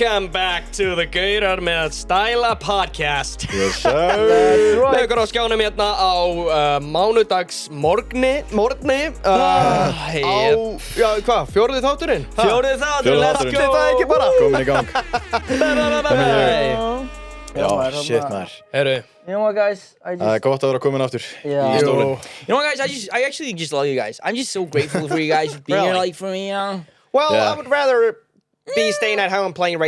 Welcome back to the Gaurar með Stæla podcast. Yes sir. Með ykkur á skjánum hérna á mánudags morgni já, hvað, fjórði þátturinn? Fjórði þátturinn, let's go! Það ekki bara? Komin í gang. Já, shit maður. Heru. You know what, guys? Það gott að vera komin aftur í stólinn. You know what, guys? I actually just love you guys. I'm just so grateful for you guys being here, like, for me, Well, Yeah. I would rather be staying at home and playing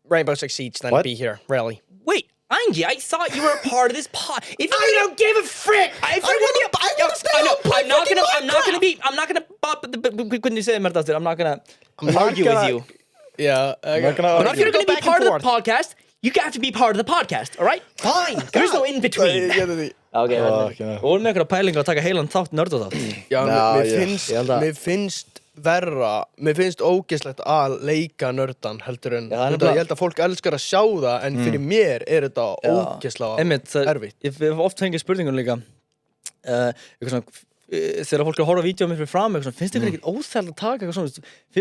Rainbow Six Siege than What? be here, really. Wait, Angie, I thought you were a part of this pod. If I don't give a frick! I'm not gonna couldn't say I'm not gonna argue with you. Yeah. If you're gonna be part of the podcast, you have to be part of the podcast, alright? Fine. There's no in between. Okay, okay. og með einhverja pælingu að taka heilan þátt nördaþátt. Já, Nah, mér yeah. finnst verra, mér finnst ógeðslegt að leika nördan heldur en Já, það er ég held að fólk elskar að sjá það en fyrir mér þetta ógeðslega Einmitt, erfitt. Ég hef oft fengið spurningun líka eitthvað svona þegar fólk er að horfa á vídeo mér fyrir fram eitthvað svona, finnst ykkur ekkert óþægilegt að taka eitthvað svona,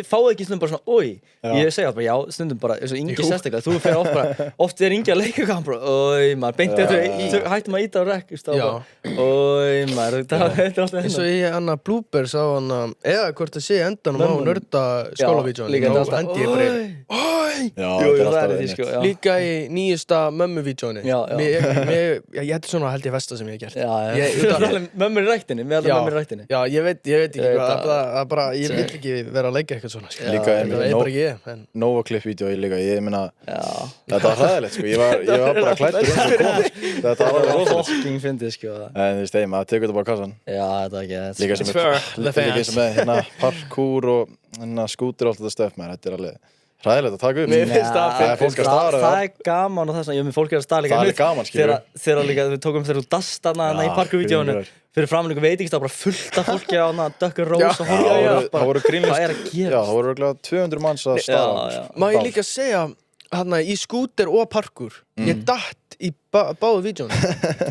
fáðu ekki stundum bara svona, oi ég segi alltaf, já, stundum bara, eins og Ingi sérstaklega þú fyrir oft bara, oft er Ingi að leika eitthvað bara, oi, maður, beint eftir hættum að íta á rekk, oi, maður, þetta er alltaf eins og ég Anna Bloopers á hana eða hvort það sé endanum á nörda skólavídeóinu líka þá þetta hendi ég bara oi Já, Jú, þetta það er alltaf því, sko, já. líka í nýjasta mömmuvídeóinu Já. ég þetta er svona held ég versta sem ég hef gert mömmur í ræktinni, með allar mömmur í ræktinni já, ég veit ekki ég vil ekki vera að leika eitthvað svona Líka það er bara ekki ég en Nova Clip-vídeó ég meina þetta var hræðilegt sko, ég var bara klæddur eins og kona sko. Þetta var alveg rosalegt. fucking fyndið, sko En þú veist, maður tekur þetta bara á kassan. já, þetta er ekki Líka sem líka eins og með hérna parkour og hérna skútur og allt þetta stöf maður, þetta er alveg hræðilegt að taka upp. Mér finnst það er fólk að stara það er gaman og þess að fólk er að stara líka Það er gaman, skilur. þegar líka við tókum þegar þú dastana í parkourvídeónu fyrir framan ykkur veit ekki það bara fullt af fólki á dökkur rós og Það voru grínlist. hvað er að Já, gera það voru örugglega 200 manns að stara. má ég líka segja hérna í skúter og parkour ég datt í báðu vídeónu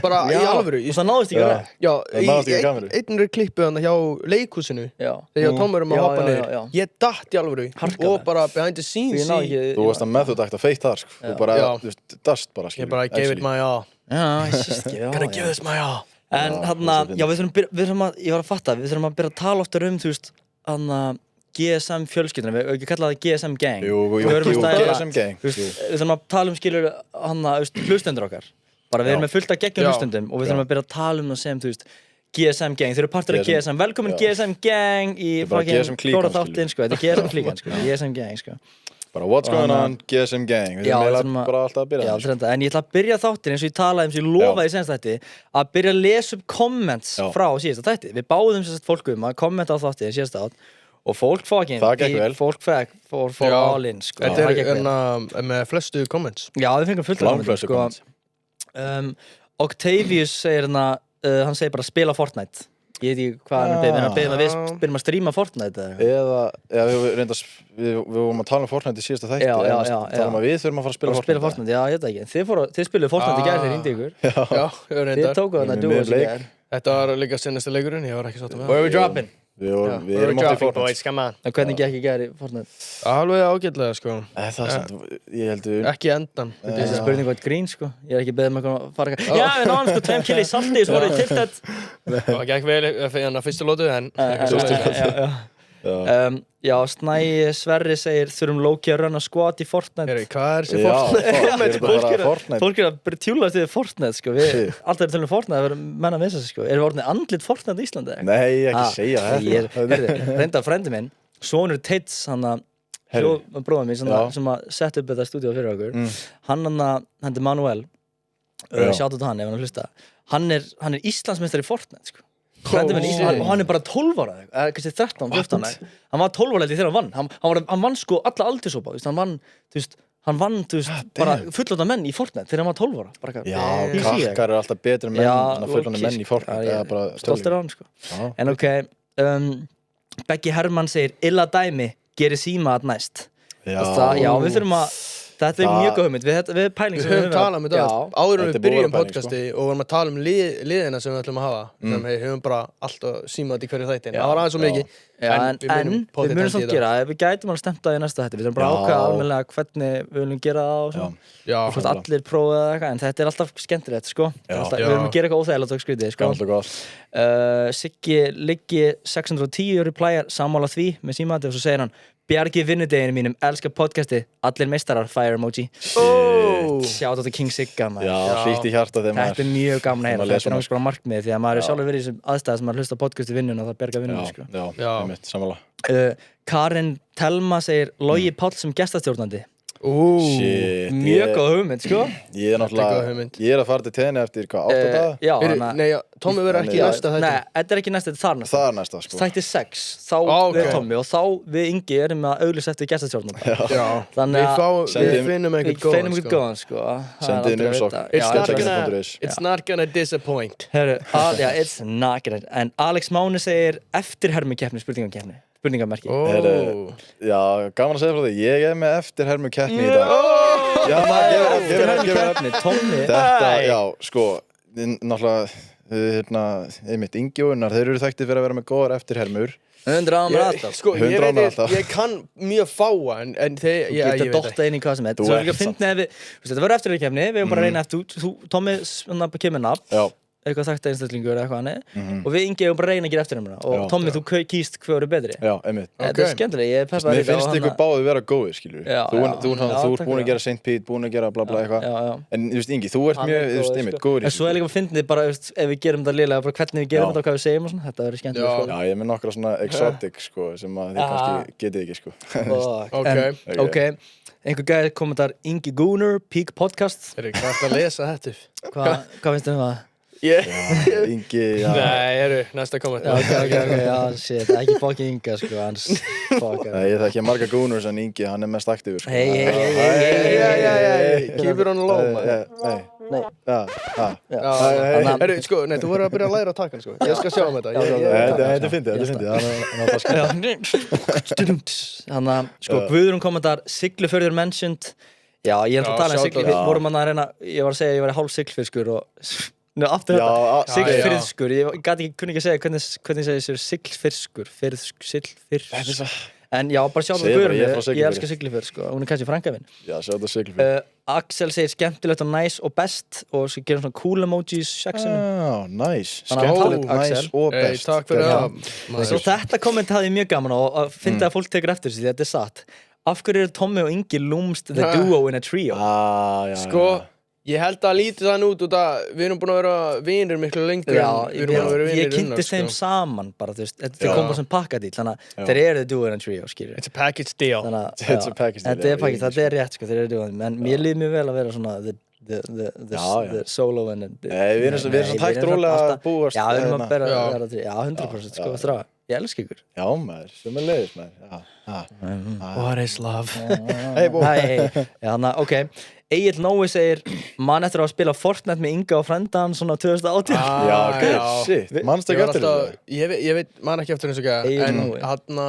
bara í alvöru og það náðist ekki að vera já, Það náðist ekki í kameru. einnri klippu hann hjá leikhúsinu þegar ég og Tómur að hoppa já. niður ég datt í alvöru Harkalega. og bara behind the scenes ég náði ekki Þú varst að method act að feitt þar sko. Þú bara, Já. þú veist, dast bara skilur. ég bara gave it my all já, sýst gonna give this my all en hérna, já við þurfum að ég var að fatta, við þurfum að byrja að tala oftar þú veist, hérna GSM fjölskylduna, við ekki kalla það GSM gang Jú, GSM gang. við þurfum að tala skilur hana, hlustendur okkar bara við erum með fullt af geggjum hlustendum og við þurfum að byrja að tala það sem, þú veist, GSM gang, þeir eru partur af GSM, velkomin GSM gang í fjóra þáttinn, sko, þetta er GSM klíkan, sko, GSM gang, sko Bara what's going on, GSM gang. Við erum bara alltaf að byrja það, sko. En ég ætla að byrja þáttinn eins og ég talaði sem ég lofaði í senast þætti að byrja að lesa upp comments frá síðasta þætti, við báðum sérst fólk að kommenta á þáttinn síðasta þátt og fólk fór all in, sko. þetta er með flestu comments já, við fengum fullt af comments, sko. Octavius segir hann segir bara spila Fortnite ég veit ekki hvað hann beðið við byrjum að stríma Fortnite eða við vorum að tala um Fortnite í síðasta þætti talum að við þurfum að fara að spila Fortnite já, ég veit ekki, þið spiluðu Fortnite í gær þegar hringdi ykkur þið tókuðu þarna duos í gær þetta var líka sinnasti leikurinn, ég var ekki sáttur með where are we dropping? Við erum átt í Fortnite en hvernig gekk í gær í Fortnite? alveg ágætlega, sko ég heldur ekki endan þessi spurning var grín, sko ég er ekki beðið með að fara já, við náðum sko 2 kill í salti svo voru í tiltætt það gekk vel fyrir fyrstu lótu en já, Snæi Sverri segir þurfum Loki að runna squad í Fortnite hvað er þessi Fortnite? fólk er að byrja tjúlast yfir Fortnite, sko alltaf er til Fortnite að vera menna að missa sig, sko erum við orðinni andlit Fortnite í Íslandi? Nei, ekki segja þetta reynda frendi minn, sonur Teits hann bróðum minn sem að setja upp þetta stúdíó fyrir okkur hann er Manuel sjáttu til hann ef hann hlusta hann er Íslandsmeistari í Fortnite, sko og hann er bara 12 ára kannski 13, 14 hann var 12 ára þegar hann vann hann vann sko alla aldurshópa hann vann bara fullorðna menn í Fortnite þegar hann var 12 ára bara, já, krakkar eru alltaf betri menn fullorðna menn í Fortnite stoltir á hann, sko en ok, Beggi Hermann segir illa dæmi gerir síma að næst já, við þurfum að Þetta er mjög góð hugmynd, við pæling Við sem höfum talað um þetta áður en Þetta við er búið að byrjum vera pæling, podcasti og vorum að tala um liðina sem við ætlum að hafa sem við höfum bara alltaf símað í hverju þættin það var aðeins svo mikið en við munum samt gera við gætum alveg stemt á í næsta þætti við þurfum bara að ákveða almennilega hvernig við viljum gera það og svona og hvort allir prófið eða eitthvað en þetta er alltaf skemmtilegt sko við viljum gera eitthvað óþægilegt og skrítið sko Siggi Liggi 610 replyar sammála því með símati og svo segir hann Bjargi vinnudeginu mínum, elska podcasti allir meistarar, fire emoji Shout out to King Sigga hlýtt í hjarta þegar maður Þetta er mjög gaman að heyra, þetta er náttúrulega bara markmið því að maður er sjálfur verið í þessum aðstæða sem maður hlusta á podcasti vinnun og það bjarga vinnunni sko. einmitt, sammála Karin Telma segir Logi Páll sem gestastjórnandi Shit, Mjög góð hugmynd, sko Ég er náttúrulega, ég er að fara til tenni eftir, 8 daga? Já, Nei, Tommi verður ekki í næsta þætti Nei, þetta er ekki næsta, þetta er þar næsta Það er næsta, sko Þætti 6, þá við Tommi og þá við Ingi erum að auglýsa eftir gestastjórnanda Já, við finnum einhvern góðan sko Sendið inn umsókn It's not gonna disappoint Herru, it's not gonna En Alex Máni segir eftirhermukeppni, spurningakeppni Spurningamerki Já, gaman að segja frá því Ég er með eftirhermukeppni í dag Já, maður eftirhermukeppni Tommi Þetta, já, sko náttúrulega einmitt Ingi og Unnar, þeir eru þekktir fyrir að vera með góðar eftirhermur 100 á mér alltaf Sko, ég kann mjög fáa en þeir, ég veit ekki dotta inn í hvað sem er Svo er ekki að finna ef við Þetta verður eftirhermukeppni, við erum bara að reyna eftir Tommi kemur nafn eitthvað þekkt einstaklingur eða eitthvað hann og við Ingi erum bara að reyna að gera eftirhermuna og Tommi, þú kýst hvað eru betri Já, einmitt Þetta er skemmtilega, ég er peppað Mér finnst ykkur báðið vera góðir, skilur Þú ert búin að gera St. Pete, búin að gera bla bla eitthvað En, þú veist, Ingi, þú ert mjög, einmitt, góður En svo er líka að finna þið bara, ef við gerum þetta lélega bara hvernig við gerum þetta og hvað við segjum og svona Þetta verður skemmtilega Já, ég er með nokkra svona exotic, sko, sem að þið kannski getið ekki, sko Ok, einhver gæði kommentar Ingi Gunnar, Peak Podcast Hvað er að lesa þetta? Hvað finnst þið um það? Ingi, já Nei, næsta komment Já, shit, ekki fucking Inga, sko hans Ég þekki marga Gunnars en Ingi, hann er mest aktífur, sko Hey Keep it on the low, man Herru, sko, nei, þú verður að byrja að læra að taka hann, sko Ég skal sjá um þetta Þetta er fyndið Þannig að, sko, Guðrún kommentar Siglufjörður mentioned Já, ég er alltaf að tala um Siglufjörður Vorum hann að reyna, ég var að segja að ég var hálf siglfiskur og Nú, aftur þetta, siglfirskur Ég kunni ekki að segja hvernig segir sér siglfirskur Siglfirskur En já, bara sjá það Guðrún Ég elska Siglufjörð, sko, hún er kannski frænka minn Já, sjá það Siglufjörð Axel segir skemmtilegt og nice og best og svo gerum svona cool emojis sexinu nice, skemmtilegt, nice og best Takk fyrir það Svo þetta komment hafði ég mjög gaman og fyndi að fólk tekur eftir þessi, þetta er satt Af hverju eru Tommi og Ingi lúmst the duo in a trio? Sko, ég held að lítið þann út að við erum búin að vera vinir miklu lengur ég kynntist þeim saman bara, þú veist, þetta kom bara sem pakkadíl þannig að þeir eru the duo in a trio, skilur It's a package deal Þetta er package, þetta er rétt, sko, þeir eru duo en mér líður mjög vel að vera svona the solo and við erum svona tækt rólega að búast Já, við erum að vera 100% sko, þrá Ég elska ykkur Já, maður, sem er leiðis, maður What is love? Ok, Egill Nói segir mann eftir að spila Fortnite með Inga og frændan svona 2018 Já, ok, shit, mannst ekki eftir þetta? Ég veit, mann ekki eftir eins og ekki en hann,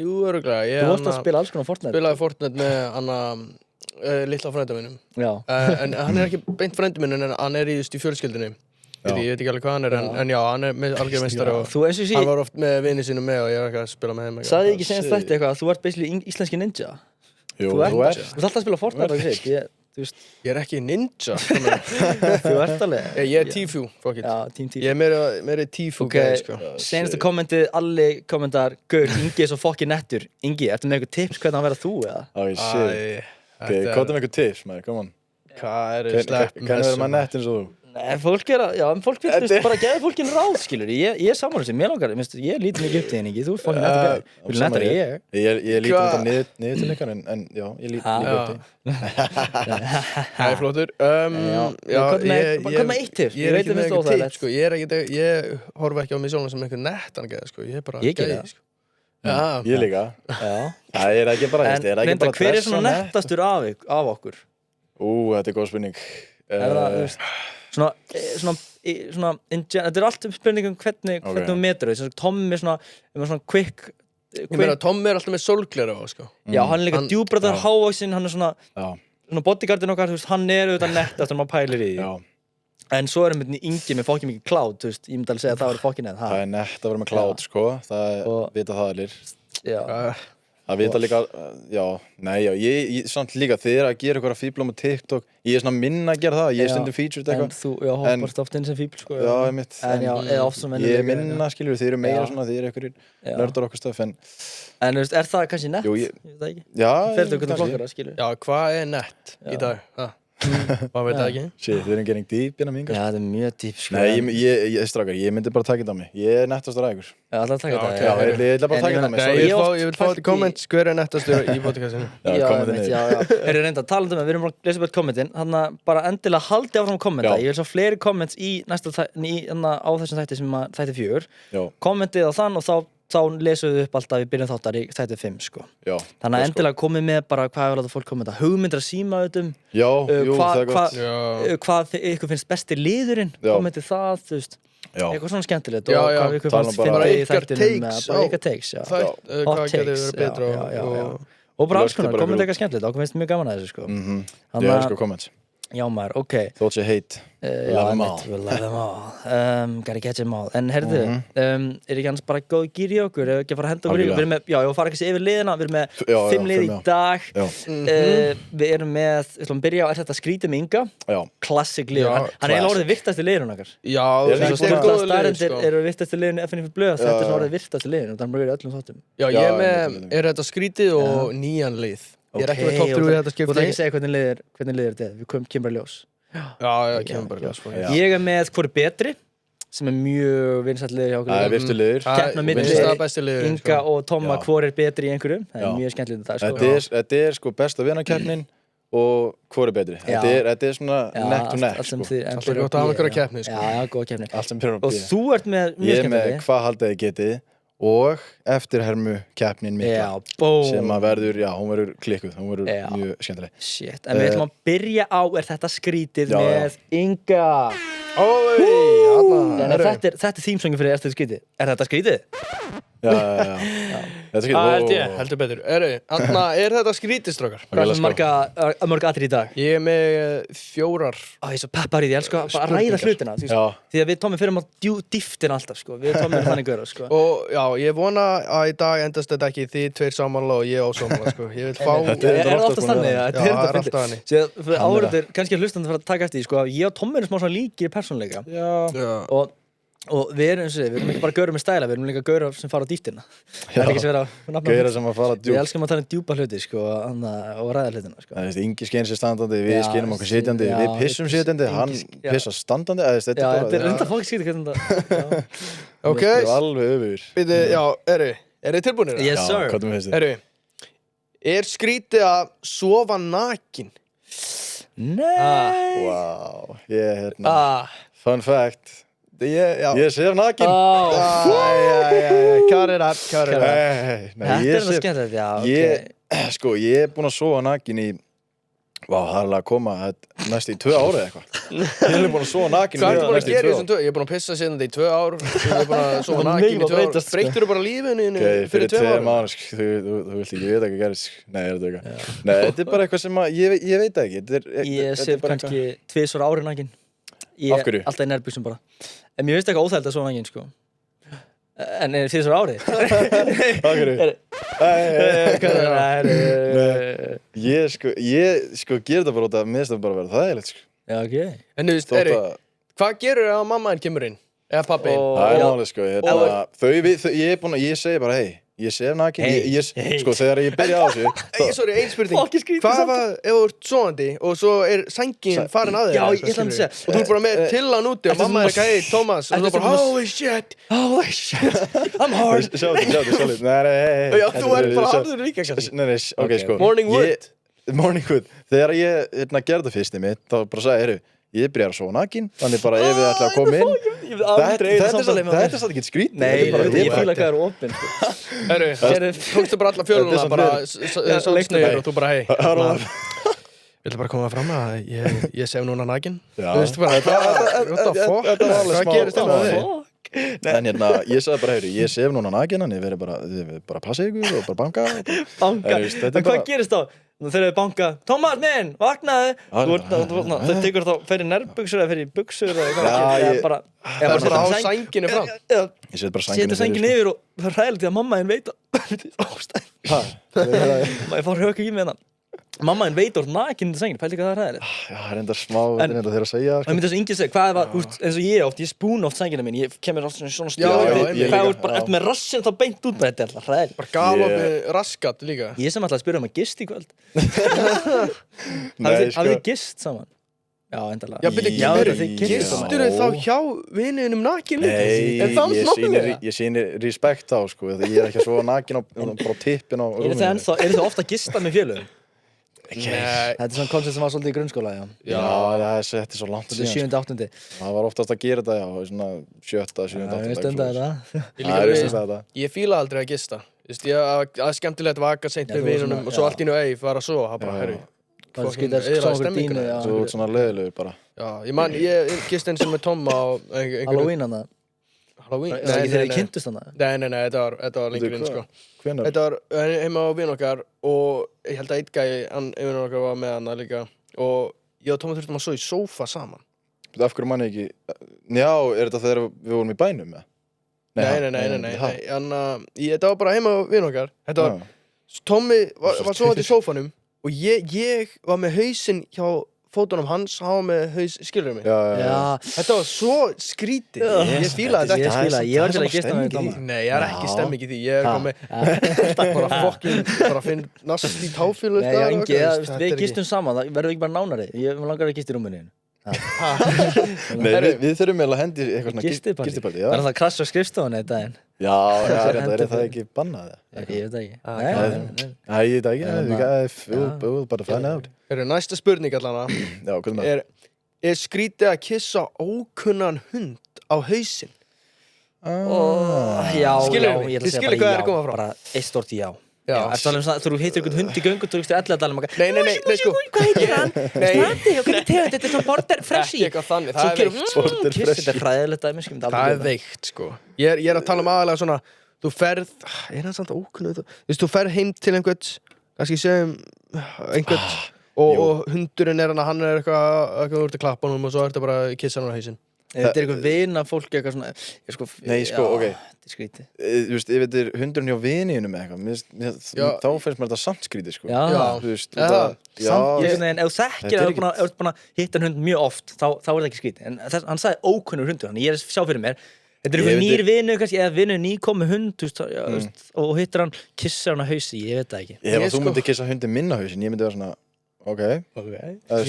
jú, öruglega Þú vorst að spila alls konar Fortnite Spilaði Fortnite með hann litla frænda minnum en hann er ekki beint frænda minn en hann er í fjölskyldunni Ég veit ekki alveg hvað hann er en já, hann er algjör meistari og hann var oft með vinið sínum með og ég er ekki að spila með þeim Sagði ég ekki senast þetta eitthvað að þú ert basically íslenski ninja? Jú, þú ert Þú ert alltaf að spila Fortnite og shit Ég er ekki ninja Þú ert alveg Ég er Tfue, fuck it Já, Team Tfue Ég er meiri Tfue gæði, sko Senastu kommentið, allir kommentar Gaur, Ingi er svo fucking nettur Ingi, ertu með eitthvað tips hvernig hann verða þú, eða? Shit Ok, hvað er með eitthvað tips, maður, come on Hvað eru slepp Hvernig verður maður nett eins og þú? Nei, fólk finnst bara að gefa fólkinn ráð, skilur Ég er sammála sem, mér langar, ég lítið mikið upp til þín, Ingi Þú ert fucking nettur gæði Vil nettur Ég lítið þetta niður til ykkar en já, ég lítið upp til Það er flottur Hvað með eitt tips? Ég veit að minnst óþægilegt sko Ég horfa ekki á mig sjálfan sem einhver nettan gæði sko Ég er bara gæði sko Ég líka Það er ekki bara Hver er svona nettastur af okkur? Þetta er góð spurning Þetta er allt spurning hvernig þú metur þau Tommi svona quick Ég meina, Tommi er alltaf með sólgleru á, sko Já, hann er líka djúbrættar hávaxinn hann er svona svona bodyguardin okkar, þú veist, hann auðvitað nett eftir að maður pælir í því. En svo myndin Ingi með fokkin mikið cloud, þú veist, ég myndi alveg segja að það var fokkin eða. Það nett að vera með cloud, sko, það vita það allir. Já. Það vita líka, ég samt líka, þegar að gera eitthvað fíbl á með TikTok, ég svona minna að gera það, ég stundum featured eitthvað. En þú hoppast oft inn sem fíbl, sko. Já, ég mitt. En já, eða oft sem ég minna, skilur, þeir eru meira svona, þeir eru einhverjir nördar okkar stöf, en þú veist, það kannski nett? Jú, ég veit það ekki. Já, kannski. Já, hvað nett í dag? Hvað veit það ekki? Shit, við erum getting deep innan mingar. Já, þetta er mjög deep, sko. Nei, strákar, ég myndi bara taka þetta á mig. Ég nettastur að ykkur. Já, alltaf taka þetta. Já, ég ætla bara að taka þetta á mig. Ég vil fá þetta í komment, hver nettastur í podcastinu. Já, kommentin niður. Já. Erum reynda að tala um það, við erum bara að lesa upp kommentin. Þannig að bara endilega haldi áfram að kommenta. Ég vil sjá fleiri comments í næsta á þessum þætti sem þætti 4. Kommentið á þann og þá lesum við upp alltaf í byrjun þáttar í þætti 5, sko. Já. Þannig að endilega komið með bara hvað ég vil láta fólk kommenta. Hugmyndir að síma auðvitað. Já, það er gott. Hvað ykkur finnst besti liðurinn, kommentið það, þú veist. Eitthvað svona skemmtilegt. Og hvað ykkur finnst fyndið í þættinum. Bara ykkar takes, já. Hvað getur verið betra og bara alls konar, kommentið eitthvað skemmtilegt. Ákveð finnst mjög gaman að þessu, sko. Ég elskar comments. Já maður, ok. Thoughts you hate, love them all. We'll love them all. Gotta catch them all. En herðu, ekki hans bara góð gýr í okkur, ef ekki að fara að henda okkur í. Við erum með, ég fara ekki yfir liðina, við erum með 5 lið í dag. Við erum með, við ætlum að byrja á, þetta skrítið með Inga. Classic liður, hann eiginlega orðið virtasti liðurinn okkar. Já, þetta er góð lið, sko. Eru virtasti liðurinn FNF Blöð, þetta er svona orðið virtasti liðurinn, þannig að við erum öllum þáttum. Já, ég er þetta skrítið og nýjan lið. Ég er ekki með top 3 í þetta skipti. Þú þarf ekki að segja hvernig liður þetta er, við kemur bara ljós. Já, kemur bara ljós. Ég er með Hvor er betri, sem er mjög vinsæll liður hjá okkur. Það er virtu liður. Keppna milli Inga og Tomma, hvor er betri í einhverjum. Það er mjög skemmtilegt þetta, sko. Þetta er sko besta vinakeppnin og hvor er betri. Þetta er svona neck to neck, sko. Alltaf gott að hafa einhverja keppni, sko. Já, góða keppni. Allt sem byrjar á Og þú ert með mjög skemmtilegt. Ég er með hvað haldið þið getið og eftirhermu keppnin mikla sem að verður, hún verður klikkuð, hún verður mjög skemmtileg. Shit, en við ætlum að byrja á þetta skrítið með Inga. Þetta er þímsöngin fyrir Ertu skrítið. Er þetta skrítið? Já. Þetta er skrítið. Heldur betur. Er þetta skrítið, strákar? Hvað er mörg atriði í dag? Ég er með 4. Ég er svo peppar í því, ég elska að ræða hlutina. Því að við Tommi fyrir maður dýftina alltaf, sko. Við Tommi erum þannig göra, sko. Og já, ég vona að í dag endast þetta ekki þið 2 samanlega og ég ósamanlega, sko. Ég vil fá... Er það oftast þannig? Já, það er alltaf þannig. Fyrir áhverjandur, kannski hlustandi fyrir að taka eftir því, sko. Ég og Tommi erum smá svona líkir persónuleika. Og við erum ekki bara gaurar með stæla, við erum líka gaurar sem fara á dýftina. Það er ekki sem vera gaurar sem að fara djúp. Við elskum að tala djúpa hluti, sko, og ræða hlutina, sko. Það er Ingi skein sér standandi, við skenum okkur sitjandi, við pissum sitjandi, hann pissar standandi. Þetta er enda fólk skýrði hvernig þetta. Ok. Það er alveg öfur. Já, eru þið tilbúinir? Yes, sir. Hvað finnst þið? Er skrítið að sofa nakin? Nei. Wow. Fun fact. Ég sef nakin. Cut it up. Þetta er það skemmt, já, ok. Sko, ég er búinn að sofa nakin í það er alveg að koma næst í 2 ára eða eitthvað. Ég er búinn að sofa nakin Hvað er búinn að gera í þessum 2? Ég er búinn að pissa síðan í 2 ár. Ég er búinn að sofa nakin í 2 ár. Breyttur þú bara lífinu fyrir 2 ára? Þú vilt ekki, ég veit ekki gerðis. Nei, þetta er bara eitthvað sem ég veit ekki. Ég sef kannski 2 ári nakin. Af hverju? Alltaf í nærbuxum bara. En mér finnst ekki óþægilegt að sofa nakin, sko. En er 4 ári? Af hverju? Ég ger þetta bara út af mér finnst það bara að vera þægilegt, sko. Já, ok. En þú veist, hvað gerur ef mamma kemur inn? Eða pabbi? Það er málið, sko. Ég segi bara, hei, ég sef nakin. Sko, þegar ég byrja á þessu. Sorry, ein spurning. Hvað ef þú ert sofandi og svo er sængin farin að þér? Já, ég ætla að segja. Og þú er bara með tillan úti og mamma er ekki, hey, Thomas. Og þú er bara, holy shit. I'm hard. Sjálf. Nei. Já, þú er bara harður líka, kannski. Nei, ok, sko. Morning wood. Þegar ég gerði það fyrst í mitt, þá bara sagði, ég byrjar að sofa nakin, þannig bara ef við ætla að koma inn. Þetta er satt ekki skrítið. Nei, ég fíla hvað er opinn. Tókstu bara alla fjöluna, bara sólsnöður og þú bara, hei, ég ætla bara að koma fram að ég sef núna nakin. Þú veist bara, what the fuck? Hvað gerist þetta með þig? En ég sagði bara, ég sef núna nakin, þannig við verðum bara að passa ykkur og bara banka. En hvað gerist þá? þegar þau banka, Tómas minn, vaknaðu. Þau tekur þá, fer í nærbuxur eða fer í buxur eða bara á sænginu fram. Ég set bara sænginu yfir og það er ræðilegt því að mamma henn veit ástæð. Ég fór röku í mig hérna. Mamma henn veit nakin í sænginu, pæli hvað það er ræðilegt. Já, það er enda smá, þetta er þeirra að segja. En myndi þess að Ingi segja, hvað var, eins og ég spúna oft sængina mín, ég kemur alltaf svona stjórn. Hvað bara eftir með rassinn þá beint út með þetta, alltaf ræðilegt. Bara galopið raskat líka. Ég sem alltaf að spyrja að gist í kvöld. Hafið þið gist saman? Já, endalega. Gistur þau þá hjá viniðinum nakin litið? Nei, ég sýni respekt á, sko. Ég er ekki að sofa nakin á tippin á rúminu. Eru þið ofta að gista með félögum? Þetta er svona koncept sem var svolítið í grunnskóla, já, þetta er svo langt síðan. 7. 8. Það var oftast að gera þetta, já, svona 7. 7. 8. Ég fíla aldrei að gista. Það er skemmtilegt að vaka seint með vinunum og svo allt í einu fara að sofa. Það bara, herru, eða stemminguna. Þú ert svona leiðilegur bara. Já, ég gisti eins og með Tomma á Halloween hana. Halloween? Nei, þegar ég kynntust hana? Nei, þetta var lengur inn, sko. Þetta var heima á vinn okkar og ég held að einn gæi, vinn okkar var með hana líka og ég og Tomma þurftum að sofa í sófa saman. Af hverju man ég ekki? Já, er þetta þegar við vorum í bænum, eða? Nei. Þetta var bara heima á vinn okkar. Þetta var, Tommi var sofandi í sófanum og ég var með hausinn hjá fótunum hans, hann var með haus, skilur mig? Já. Þetta var svo skrítið. Ég fílaði þetta ekki. Ég var til að gista með Tomma. Nei, ég er ekki stemming í því. Ég er komið, bara finn nast í táfílu. Nei, já, Ingi, við gistum saman, það verður ekki bara nánari. Ég langar að gista í rúminu. Nei, við þurfum eiginlega að hendi eitthvað svona gistipartí. Það er það krass á skrifstofunni í daginn. Já, er það ekki bannað? Ég veit ekki. Nei, ég veit ekki. Við will bara find out. Næsta spurning allavega. Já, hvað með það? Er skrítið að kissa ókunnan hund á hausinn? Já, skilur hvað er að koma frá? Bara eitt stórt já. Þegar þú heitir einhvern hund í göngu, þú veist þú allir að tala Nei, sko. Hvað heitir hann? Snati, og hvernig tegund, þetta er svona border freshie. Ekki eitthvað þannig, það er veikt. Þetta er hræðilegt dæmi, það er veikt, sko. Ég er að tala aðalega svona, þú ferð, er það samt ókunnugt? Þú ferð heim til einhvern, kannski segjum einhvern, og hundurinn hann er eitthvað úr til klappanum og svo er þetta bara kissa hann á hausinn. Þetta er eitthvað vina fólk eitthvað svona Nei, sko, ok. Þetta er skrítið. Þú veist, ef þetta er hundurinn hjá viniðinum eitthvað, þá finnst mér þetta samt skrítið, sko. Þú veist, samt, ef þú þekkir að þú ert búin að hitta hund mjög oft, þá er það ekki skrítið. En hann sagði ókunnur hundur, þannig ég er að sjá fyrir mér. Þetta er eitthvað nýr vinu, kannski, eða vinu nýkom með hund, og hittir hann, kissar hann á hausi, ég veit það ekki. Ef þú myndir kissa hundin minn á hausin, ég myndi vera svona Ok. En það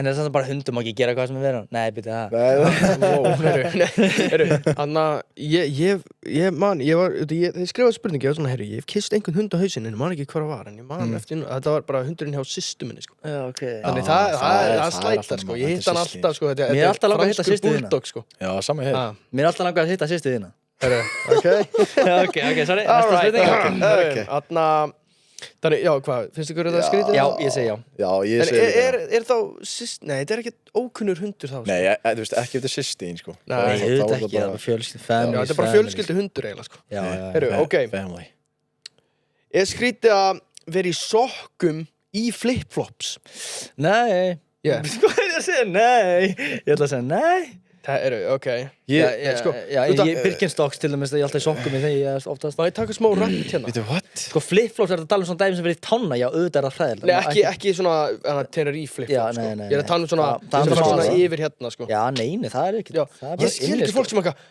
er samt bara hundum má ekki gera hvað sem er verið. Nei, byrja það. Ég skrifaði spurningi, ég var svona, herru, ég hef kysst einhvern hund á hausinn en ég man ekki hvað það var, en ég man eftir, þetta var bara hundurinn hjá systur minni, sko. Já, ok. Þannig það slætar, sko, ég hitt hann alltaf, sko, þetta er franskur bulldog, sko. Já, sama hér. Mér er alltaf langað að hitta systur þína. Ok, sorry, næsta spurning. Þannig, já, hvað, finnst ykkur þetta skrítið? Já, ég segi já. Já, ég segi já. Er þá nei, þetta er ekkert ókunnur hundur þá, sko. Nei, þú veist, ekki eftir systín, sko. Nei, þetta ekki, það er fjölskyldu, family. Já, þetta er bara fjölskyldu hundur eiginlega, sko. Já. Heyrðu, ok. Family. Er skrítið að vera í sokkum í flip-flops? Nei. Hvað er ég að segja? Nei. Ég ætla að segja nei. Það eru, ok. Birkenstocks til dæmis, ég er alltaf í sokkum í þegar ég er oftast. Má ég taka smá rætt hérna? Veitu, what? Sko flip-flops er að tala um svona dæmi sem verið í tanna, já, auðvitað er það hræðilegt. Nei, ekki svona Tenerife flip-flops, sko. Ég er að tala um svona yfir hérna, sko. Já, nei, það er ekki. Ég skil ekki fólk sem eitthvað,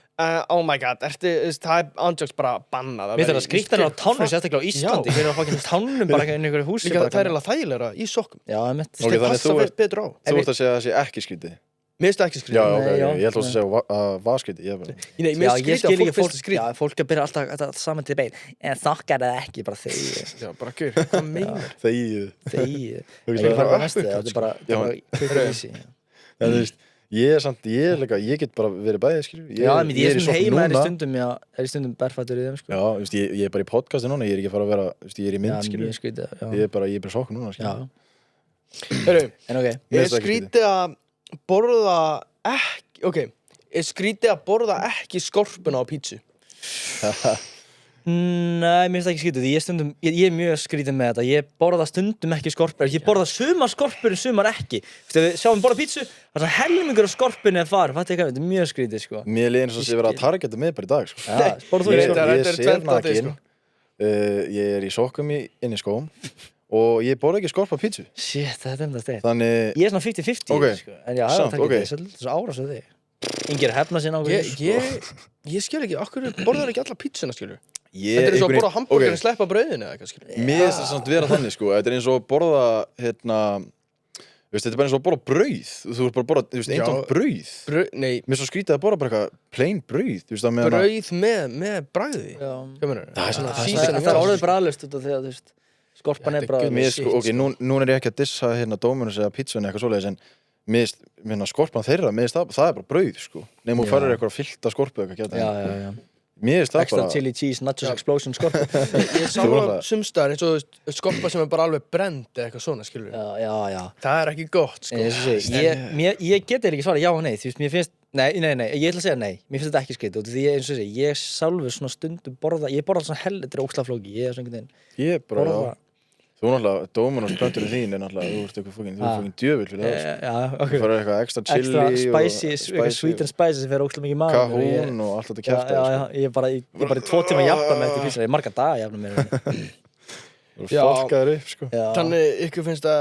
oh my god, það er andjóks bara bannað. Mér þarf að skrýta hérna á tánum, sérstaklega á Íslandi. Þeir eru að fokkin tánum bara inn í einhverju húsi. Það er alveg þægilegra í sokkum. Já, einmitt. Það passa betur á. Þú ert að segja að það sé ekki skrítið. Mér finnst það ekki skrítið. Já, ok, ég held að segja var skrítið. Mér finnst skrítið að fólk finnst skrítið. Já, fólk byrja alltaf saman til bein. En þakkar það ekki, bara þegið. Já, bara gaur, hvað meinar? Þegið. Það er bara næstu, það er bara quick and easy. En þú veist, ég get bara verið bæðið, skilju. Já, ég er stundum heima, er í stundum berfættur í þeim, sko. Já, þú veist, ég er bara í podcasti núna, ég er ekki að fara að vera, þú veist, ég er í mynd, skilju. Ég er bara sokk núna, skilju. Borða ekki, ok, er skrítið að borða ekki skorpuna á pítsu? Nei, mér finnst það ekki skrítið, ég mjög skrítið með þetta, ég borða stundum ekki skorpur, ég borða sumar skorpur en sumar ekki. Þú veist, við sjáum borða pítsu, það er helmingur af skorpunni að fara, þetta er mjög skrítið, sko. Mér líður eins og sé verið að targeta mig bara í dag, sko. Já, borða þú ekki skorpur? Ég sé nakin, ég í sokkum inn í skóm og ég borða ekki skorpa pítsu. Shit, þetta það steikt. Þannig... Ég svona 50-50, sko, en já, það er svo árás af þig. Ingir hefna sinna á ég skil ekki, okkur borðar ekki alla pítsuna, skilur? Þetta er eins og að borða hamburgerinn sleppa brauðinu eða eitthvað, skilur? Mér finnst það samt vera þannig, sko. Þetta er eins og að borða, þetta er bara eins og að borða brauð. Þú ert bara að borða, eintóm brauð. Nei. Mér er svo skrítið að borða bara eitthvað plain brauð, brauð með bragði. Hvað meinar það? Það er orðið bragðlaust út af því að, skorpan er bragðlaust. Ok, nú er ég ekki að dissa Dominus eða pítsunni eitthvað svoleiðis, en skorpan þeirra, það er bara brauð, sko. Nefnum þú farir eitthvað fyllta skorpu eitthvað. Já. Mér finnst það Extra chili cheese, nachos explosion skorpa. Ég sá það sumstaðar eins og skorpa sem er bara alveg brend eða eitthvað svona, skilur við. Já. Það er ekki gott, sko. Ég get ekki svara já og nei, þú veist, mér finnst, nei, ég ætla að segja nei. Mér finnst þetta ekki skrítið, því eins og ég sjálfur svona stundum borða, ég borða svona þetta er ógeðslega flókið, ég er svona einhvern veginn. Ég bara, þú náttúrulega, Dominos plönturinn þín er náttúrulega, þú ert fucking djöfull fyrir það, sko. Já, ok. Þú farir eitthvað extra chili extra sweet and spicy sem fer ógeðslega mikið í magann. Cajun og allt þetta kjafta, sko. Já, ég er bara í 2 tíma að jafna mig eftir pizza, ég er marga daga að jafna mér. Þú ert fólkaður upp, sko. Þannig ykkur finnst það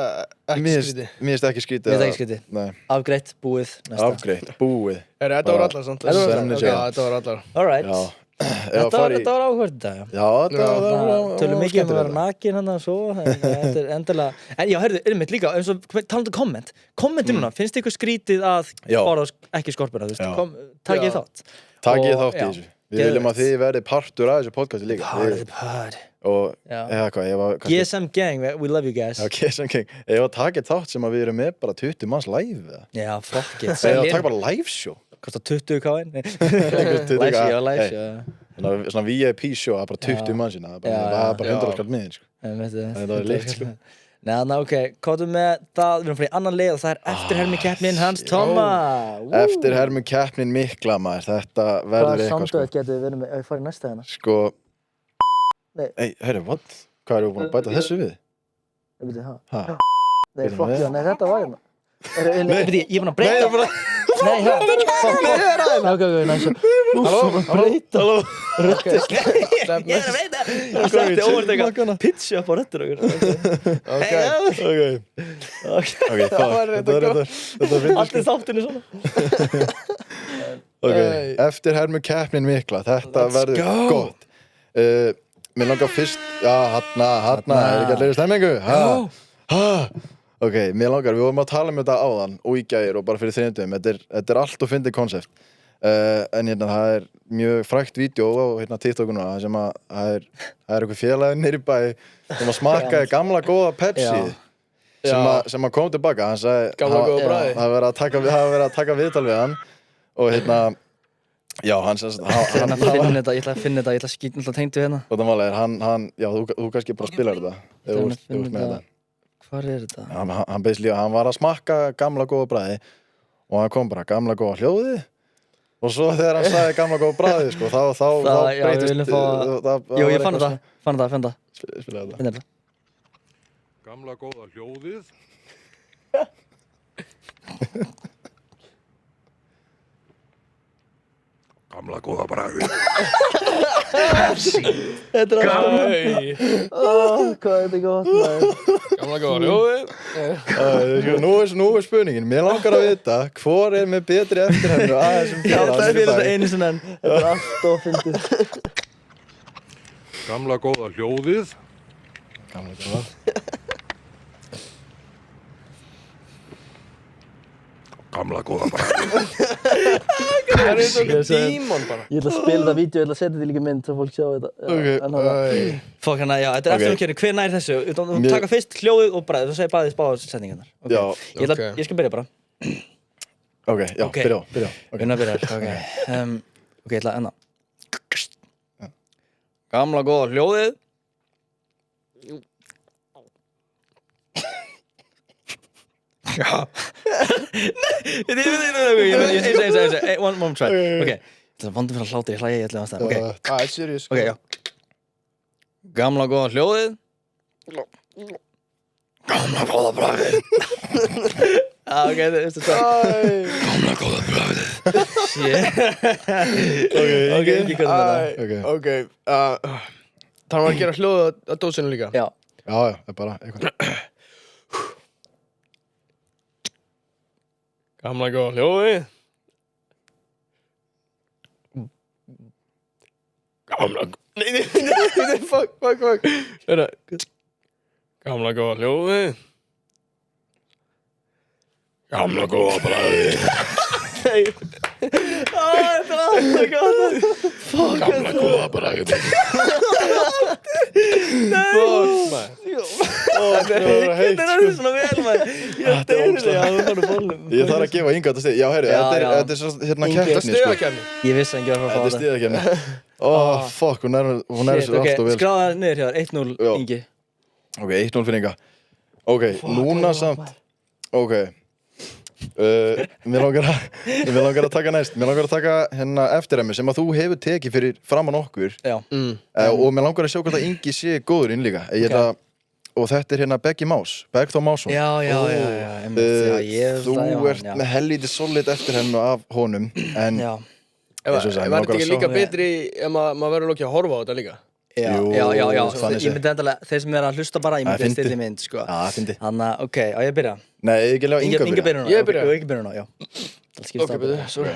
ekki skrítið? Mér finnst ekki skrítið. Mér finnst ekki skrítið. Nei. Afgreitt, búið, næsta. Afgreitt, búið. Þetta var allar, samt. Þetta var allar. Alright. Þetta var áhugavert í dag, já. Þetta var tölum mikið um að vera nakin hann og svo, þetta er endilega. En já, heyrðu, einmitt líka, eins og talandi kommentin núna, finnst ykkur skrítið að borða ekki skorpuna, þú veist, takið þátt. Takið þátt í þessu. Við viljum að þið verði partur af þessu podcasti líka. Part of the pod. Og, eða hvað, ég var... GSM gang, we love you guys. Já, GSM gang. Ég var takið þátt sem að við erum með bara 20 manns live, eða? Já, fuck it. Ég var takið bara live show. Kostar 20 kvæn. Live show. Svona VIP show, það er bara 20 mann sína. Það er bara 100 skall miðin, sko. Það var leitt, sko. Nei, ok, kóttum með það, við erum frá í annan leið og það er eftirhermukeppnin Hans Tóma. Eftirhermukeppnin mikla, maður, þetta verður eitthvað, sko. Hvaða samdöð getur við verið með, ef við farið næsta hérna? Sko, heyrðu, what? Hvað erum við búin að bæta þessu við? Ég veit það. Nei, fuck já, nei, þetta var hérna. Ég er búin að breyta. Nei, ok, næst. Halló. Röttis. Ég er að breyta. Ég setti óvart pitcha upp á röttur okkur. Ok, allt er þáttinu svona. Ok, eftirhermukeppnin mikla, þetta verður gott. Mér langar fyrst, hérna, er ekki allir í stemmingu? Ok, mér langar, við vorum að tala um þetta áðan og í gær og bara fyrir þriðjumdögum, þetta er allt og fyndið konsept. En hérna, það er mjög frægt vídeo á TikTokuna sem að það er einhver félagi niður í bæ sem að smakkaði gamla góða Pepsi sem að kom tilbaka. Hann sagði, gamla góða bragði. Það var verið að taka viðtal við hann og hérna, já, hann sagði, ég ætla að finna þetta, ég ætla að skýta alltaf tengdu hérna. Og það málega, já, þú kannski bara spilar þetta, ef þú ert með þetta. Hvar er þetta? Hann var að smakka gamla góða bragði og hann kom bara gamla góða hljóðið og svo þegar hann sagði gamla góða bragði, sko, þá breytist... Jú, ég fann það. Spila þetta. Gamla góða hljóðið. Gamla góða bragði. Þetta er alltaf hvað er þetta gott, maður. Gamla góða hljóðið. Nú er spurningin, mér langar að vita hvor er með betri eftirhermu að þessum félag. Það er fyrir þetta einu sinna en þetta er allt og fyndið. Gamla góða hljóðið. Gamla góða. Gamla góða bragði. Það er eins og dímon bara. Ég ætla að spila þetta vídeo, ég ætla að setja þetta líka mynd svo fólk sjá þetta. Fokk hana, já, þetta er eftirhermukeppni, hver nær þessu? Þú taka fyrst hljóðið og bragðið, þú segir báðið setningarnar. Ég skal byrja bara. Ok, já, byrja. Unna byrjar, ok. Ok, ég ætla að enna. Gamla góða hljóðið. Já. Nei, one more try. Ok, þetta er vandum fyrir að hláta, ég hlæði allir að það. Ok, serious. Ok, já. Gamla góða hljóðið. Gamla góða bragðið. Ok, þú veistu það. Gamla góða bragðið. Shit. Ok, ekki hvað með það. Ok, það var að gera hljóð á dósinu líka. Já. Já, það er bara eitthvað. Gamla góða hljóðið. Nei, fuck. Gamla góða hljóðið. Gamla góða bragðið. Nei. Þetta var alltaf gott. Gamla góða bragðið. Fuck, man. Þetta er svona vel, maður. Ég deyri þig að þú fóru bólum. Ég þarf að gefa Inga þetta stig. Já, heyrðu, þetta er svo hérna keppni, sko. Stigakefni. Ég vissi að hann gjör að fá Þetta er það. stigakefni. Fuck, hún er svo allt og vel. Skráða það niður hjá þér, 1-0 Ingi. Ok, 1-0 fyrir Inga. Ok, núna samt. Ok. Mér langar að taka næst. Mér langar að taka hérna eftirræmi sem að þú hefur tekið fyrir framan okkur. Já. Og mér langar að sjá hvað það Ingi sé góður inn líka. Og þetta er hérna Beggi Más, Bergþór Másson. Já. Þú ert með helvítið solid eftirræmi af honum. En Var þetta ekki líka betri ef maður verður lókið að horfa á þetta líka? Já. Ég myndi endalega, þeir sem er að hlusta bara, ég myndi stilla í mynd, sko. Já, fyndi. Þannig að, ok, á ég að byrja? Nei, ekki lega Inga Inga byrja núna. Ég byrja. Inga byrja núna, já. Ok, byrju, sorry.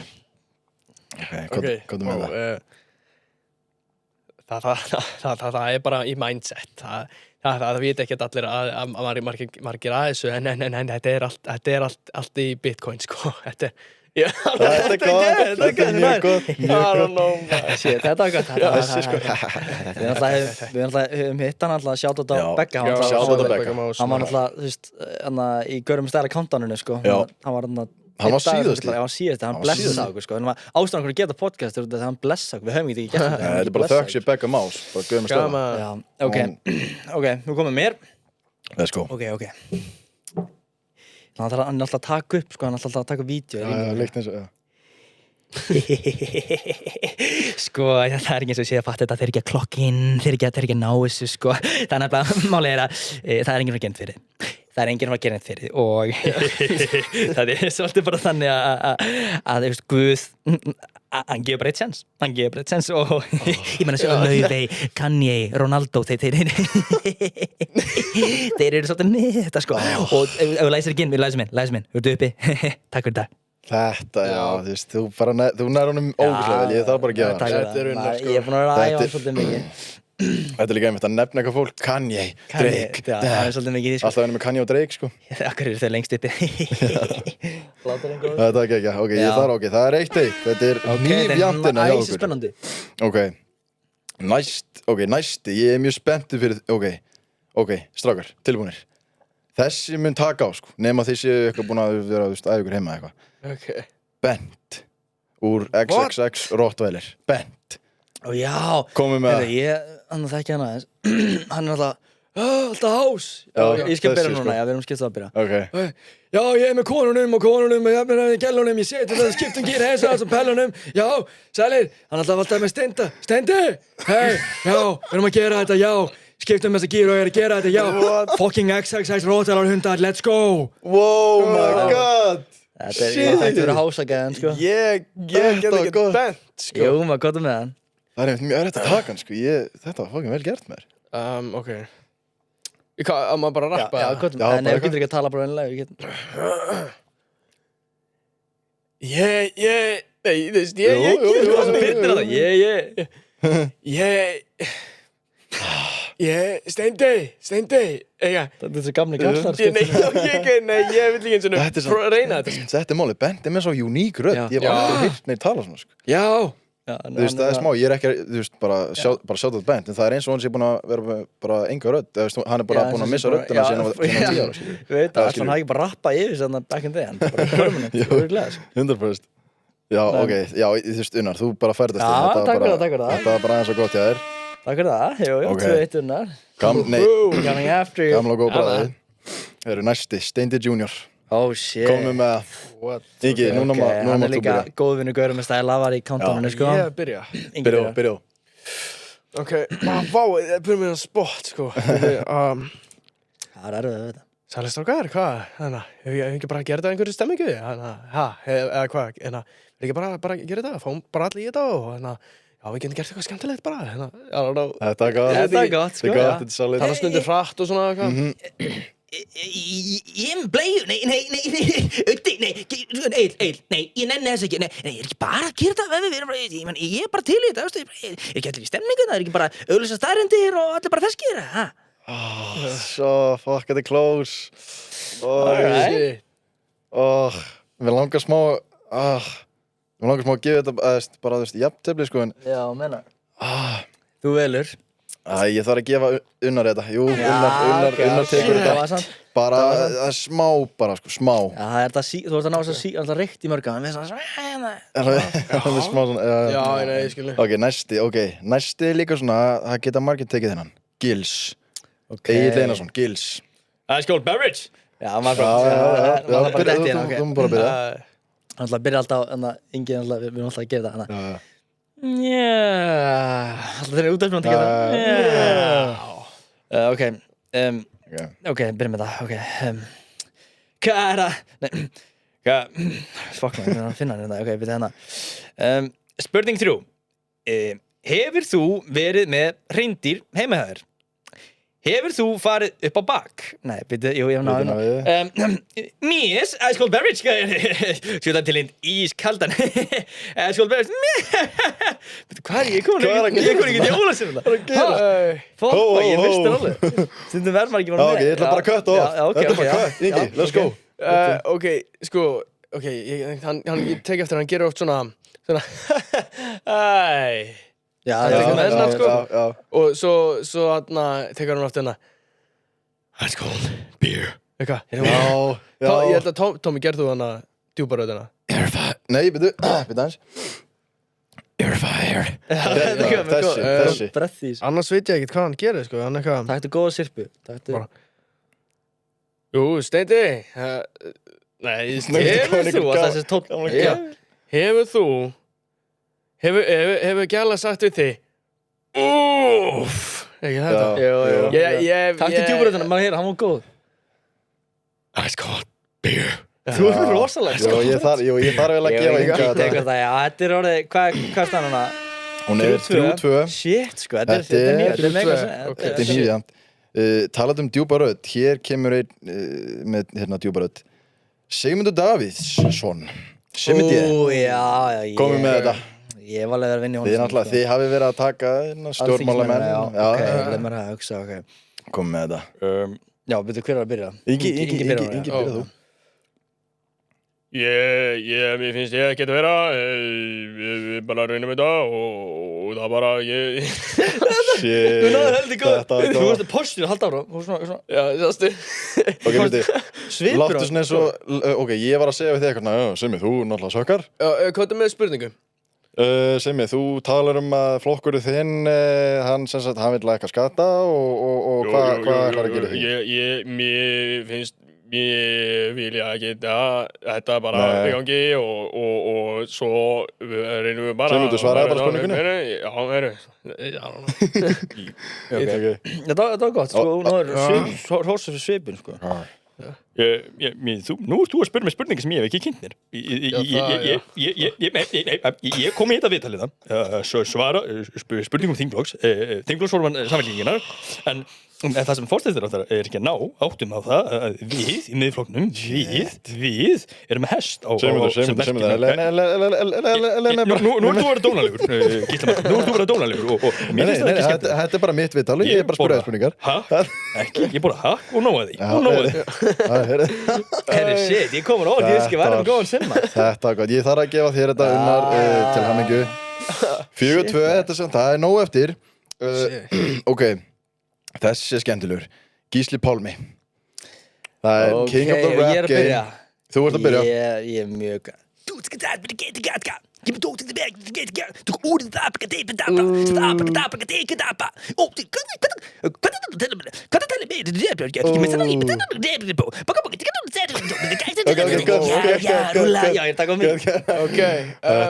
Ok, hvað er með það er bara í mindset. Það veit ekki allir að margir að þessu, en þetta er allt í Bitcoin, sko. Þetta er mjög gott. I don't know, man. Shit, þetta var gott. Við höfum hitt hann alltaf að sjáta þetta á Begga. Shoutout á Begga. Hann var alltaf, þú veist, í Görum stæla countdowninu, sko. Hann var síðast. Hann var síðast, hann blessa okkur, sko. Ástæðan okkur að geta podcast er að hann blessa okkur. Við höfum ekki gert þetta. Þetta er bara þökk sér Begga Más. Bara Görum stæla. Ok, nú komum mér. Let's go. Ok. Hann er alltaf að taka upp, sko, hann er alltaf að taka upp vídeo. Já, líkt eins og, já. Sko, það er ekki eins og sé að fatta þetta, þeir eru ekki að klokka inn, þeir eru ekki að ná þessu, sko. Það er nefnilega, málið er að það er enginn að gera neitt fyrir þið. Það er enginn að gera neitt fyrir þið og það er svolítið bara þannig að þú veist, Guð, hann gefur bara eitt sjens. Hann gefur bara eitt sjens og ég meina svo Laufey, Kanye, Ronaldo, þeir eru svolítið með þetta, sko. Og ef þú læsir ekki inn, við læsum inn, þú ert uppi, takk fyrir það. Þetta, já, þú veist, þú nær honum ógeðslega vel, ég þarf bara að gefa Þetta er unnar, sko. Ég er búin að vera að æfa svolítið mikið. Þetta er líka einmitt að nefna eitthvað fólk, Kanye, Drake, það er svolítið mikið í því, sko. Alltaf einu með Kanye og Drake, sko. Akkur eru þau lengst uppi. Látur einhver. Þetta er ekki, ok, ég þarf ok, það er 1-1, þetta er nýfjandina hjá okkur. Spennandi. Ok, næsti, ég er mjög spenntur fyrir, ok, strákar, tilbúinir. Þessi mun taka á, sko, nema þið séu eitthvað búin að vera, þú veist, að ykkur heima eitthvað. Ok. Bent, úr XXX Rottweiler, Bent. Ó já, Komum með það. hann þekki hann aðeins. Hann er alltaf hás. Ég skal byrja núna, já, við erum skipt að byrja. Ok. Já, ég er með konunum og gælunum, ég sé þetta skiptum gír hesa og pellunum. Já, sælir, hann er alltaf með Steindi, hei, já, við erum að gera þetta, já. Skiptum þessa gír og ég er að gera þetta, já. Fucking XXX Rottweiler hundar, let's go. Wow, my god. Þetta er verið hásagæðan, sko. Ég get ekki bent, sko. Jú, maður gott með hann. Það er mjög erfitt að taka hann, sko. Þetta var fucking vel gert með þér. Ok. Að maður bara rappa? Já, gott með hann. En ef þú getur ekki að tala bara einlega, við getum. Steindi, eiga. Þetta er svo gamli kallar, sko. Nei, ég vil líka eins og reyna þetta. Þetta er málið, Bent er með svo uník rödd. Ég hef aldrei heyrt neitt tala svona, sko. Já. Þú veist, það er smá, ég er ekki, þú veist, bara sjátt á Bent, en það er eins og hann sé búin að vera með bara enga rödd, hann er bara búin að missa röddina síðan 10 ára, skilur. Við veit að hann hafði ekki bara rappað yfir þess að back in day, hann er bara permanent, þú er glæðis. 100%. Já, ok, já, þú veist, Unnar, þú bara færðist þér. Já, takk fyrir það. Þetta var bara aðeins og gott hjá þér. Takk fyrir það, jú, 2-1 Unnar. Coming after you. Gamla og góð bræði. Það eru næsti, Steindi Junior. Oh shit. Komum með Ingi, núna mátt þú byrja. Hann er líka góðvinnu Gaurum með stæla, var í countdowninu, sko. Ég byrja. Byrja. Ok, vá, byrjum við að spott, sko. Það er erfið að vita. Sælistrákar, hvað? Þannig, hef ekki bara að gera þetta einhverju stemmingu? Þannig, eða hvað? Þannig, er ekki bara að gera þetta? Fáum bara allir í þetta og þannig, já, við getum gert eitthvað skemmtilegt bara. Þetta er gott. Þetta er gott, sko. Þetta er solid. Það er stundur hratt og svona, hvað? Ég bleiðu, nei, ég nenni þess ekki, nei, ég er ekki bara að gera þetta, ég er bara til í þetta, ég er ekki allir í stemningu, það er ekki bara auglýsa staðreyndir og allir bara feskir, Svo, fuck, þetta er close. Shit. Mér langar smá að gefa þetta bara, jafntefli, sko, en Já, menna. Þú velur. Ég þarf að gefa Unnar þetta. Jú, Unnar tekur þetta. Bara, það er smá bara, sko, smá. Já, það er það þú ert að ná þess að alltaf reykt í mörgum, en við Það er smá svona, Já, nei, ég skilur. Næsti líka svona, það geta margir tekið þennan. Gils. Egill Einarsson, Gils. Ice Cold Beverage. Já, maður bara detti hérna, Þú bara byrja. Hann alltaf byrja alltaf, Ingi, við erum alltaf að gefa það, alltaf þeir eru út af svona að gera Ok, byrjum með það, hvað er það? Nei, fuck maður, ég er að finna hérna, ok, byrja hérna Spurning 3. Hefur þú verið með hreindýr heima hjá þér? Hefur þú farið upp á bak? Nei, byrja, jú, ég hef náðu Mies, Ice Cold Beverage. Skjóta til einn ískaldan. Ice Cold Beverage. Hvað er ég komin? Ég komin ekki til Ólasinn. Hvað er að gera? Fokk, ég mistur alveg. Stundum verður maður ekki bara með. Ok, ég ætla bara að cut off. Þetta er bara cut. Ingi, let's go. Ok, sko, ég tek eftir hann gerir oft svona Já, og svo hann tekur hann oft hérna Ice cold beer. Eitthvað? Já. Ég held að Tommy gerðu þú hann að djúpa röðina. Nei, byrju aðeins. Þessi Breathís. Annars veit ég ekkert hvað hann gerir, sko. Hann eitthvað Taktu góða sirpu. Jú, Steindi. Nei, hefur þú Þessi tótt Hefur þú Hefur gæla sagt við þig Úff Ekki þetta? Jú Taktu djúpuröðina, maður heyra, hann var góð Ice cold beer. Þú erum rosalega Jú, ég þarf vel að gefa Inga þetta. Já, þetta er orðið, hvað er stann hana? Hún er 3-2. Shit, sko, þetta er mega Þetta er nýjant. Talað djúpa rödd, hér kemur einn með hérna djúpa rödd. Sigmundur Davíðsson. Já, Komum með þetta. Ég var alveg að vinna í honum. Þið hafið verið að taka stjórnmálamenn. Ok, leið mér að hugsa, ok. Komum með þetta. Já, betur hver að byrja? Ingi byrja þú. Mér finnst ég ekki að vera við bara reynum þetta og það bara Shit. Þú náður heldur góð. Þú varst postur að halda ára. Já, sástu. Ok, veitir. Svipur Láttu svona eins og, ok, ég var að segja við þig eitthvað, Simmi, þú náttúrulega sökkar. Hvað er með spurningu? Simmi, þú talar að flokkurinn þinn, hann sem sagt, hann vill lækka skatta og hvað ætlar að gera því? Mér vilja geta þetta bara í gangi og svo reynum við bara Simmi, þú svaraði bara spurningunni? Já, Þetta var gott, sko, hún var hrósa fyrir svipin, sko. Nú ert þú að spyrja mig spurningi sem ég hef ekki kynnt mér. Ég kom í þetta viðtalið svara spurningum þingflokks þingflokksformann Samfylkingarinnar en það sem forsætisráðherra er ekki að ná áttum á það að við í miðflokknum við erum með hest á Nú ert þú að vera dónalegur Gíslamark, nú ert þú að vera dónalegur og mér finnst það ekki skemmt. Þetta er bara mitt viðtal, ég er bara að spyrja spurningar. Ekki, ég bara og nóaði Herri, shit, ég komur orð, ég veist ekki hvað góðan semma. Þetta er gott, ég þarf að gefa þér þetta Unnar til hamingju 4-2, þetta sem það er nóg eftir. Ok, þessi er skemmtilegur. Gísli Pálmi. Það er King of the Rap Game. Þú ert að byrja. Ég er mjög Þetta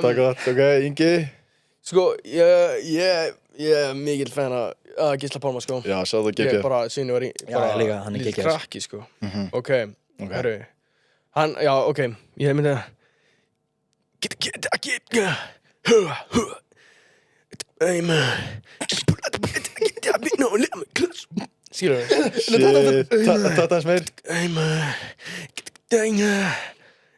er gott, ok, Ingi. Sko, ég Ég mikill fan af Gísla Pálma, sko. Já, sá það Ég geggjað. bara, síðan ég var Já, líka, hann lítill geggjaður. krakki, sko. Ok, herru. Já, ok, ég myndi að... Skilur þau? Shit, tata hans meir.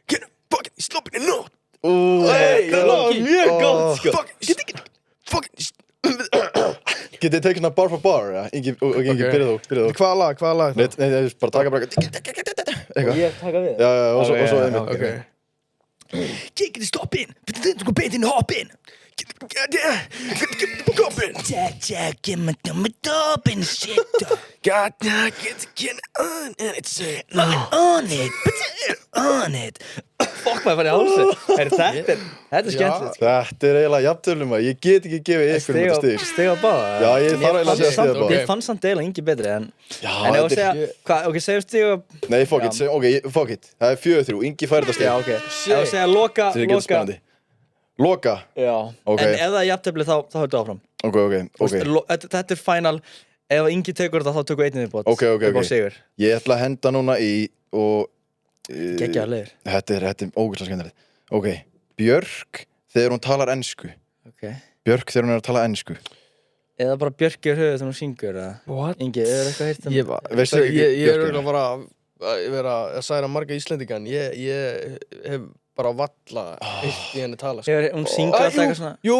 Get fucking sloppin' in nótt. Það var mjög gott, sko. Fucking Getið þið tekið svona bar for bar, ja? Ingi, byrja þú. Hvaða lag? Nei, bara taka bara eitthvað. Ég taka við. Já, og svo einmitt. Ok. Get stoppin. Þú kom beint inn og hoppin. Jack, give me doppin shit. Got get on and it's on it. Fokk maður farið hálsi. Þetta er skemmtilegt. Þetta eiginlega jafntölum að ég get ekki gefið ykkur um þetta stig. Stiga báða. Já, ég þarf eiginlega að segja stiga báða. Ég fann samt eiginlega engi betri en Já, ef að þetta segja, ok, segjum stiga. Nei, fuck it. Það er 4-3, Ingi fær þetta stig. Já, ok. Ef að segja loka. Þetta er ekki spennandi. Loka? Já. Ok. En ef það er jafntefli þá höfðu áfram. Ok. Þetta er final. Ef Ingi tekur þetta þá tökum við einnig viðbót. Ok. Upp á sigur. Ég ætla að henda núna í og Geggjaðar leiðir. Þetta er ógeðslega skemmtilegt. Ok, Björk þegar hún talar ensku. Ok. Björk þegar hún er að tala ensku. Eða bara Björk í höfuð þegar hún syngur, eða? What? Ingi, eitthvað heyrt Veistu ekki Ég er Björk auðvitað bara að vera að særa marga Íslendingan. Ég hef bara valla eitt í henni tala, sko. Hún syngur alltaf eitthvað svona. Jú.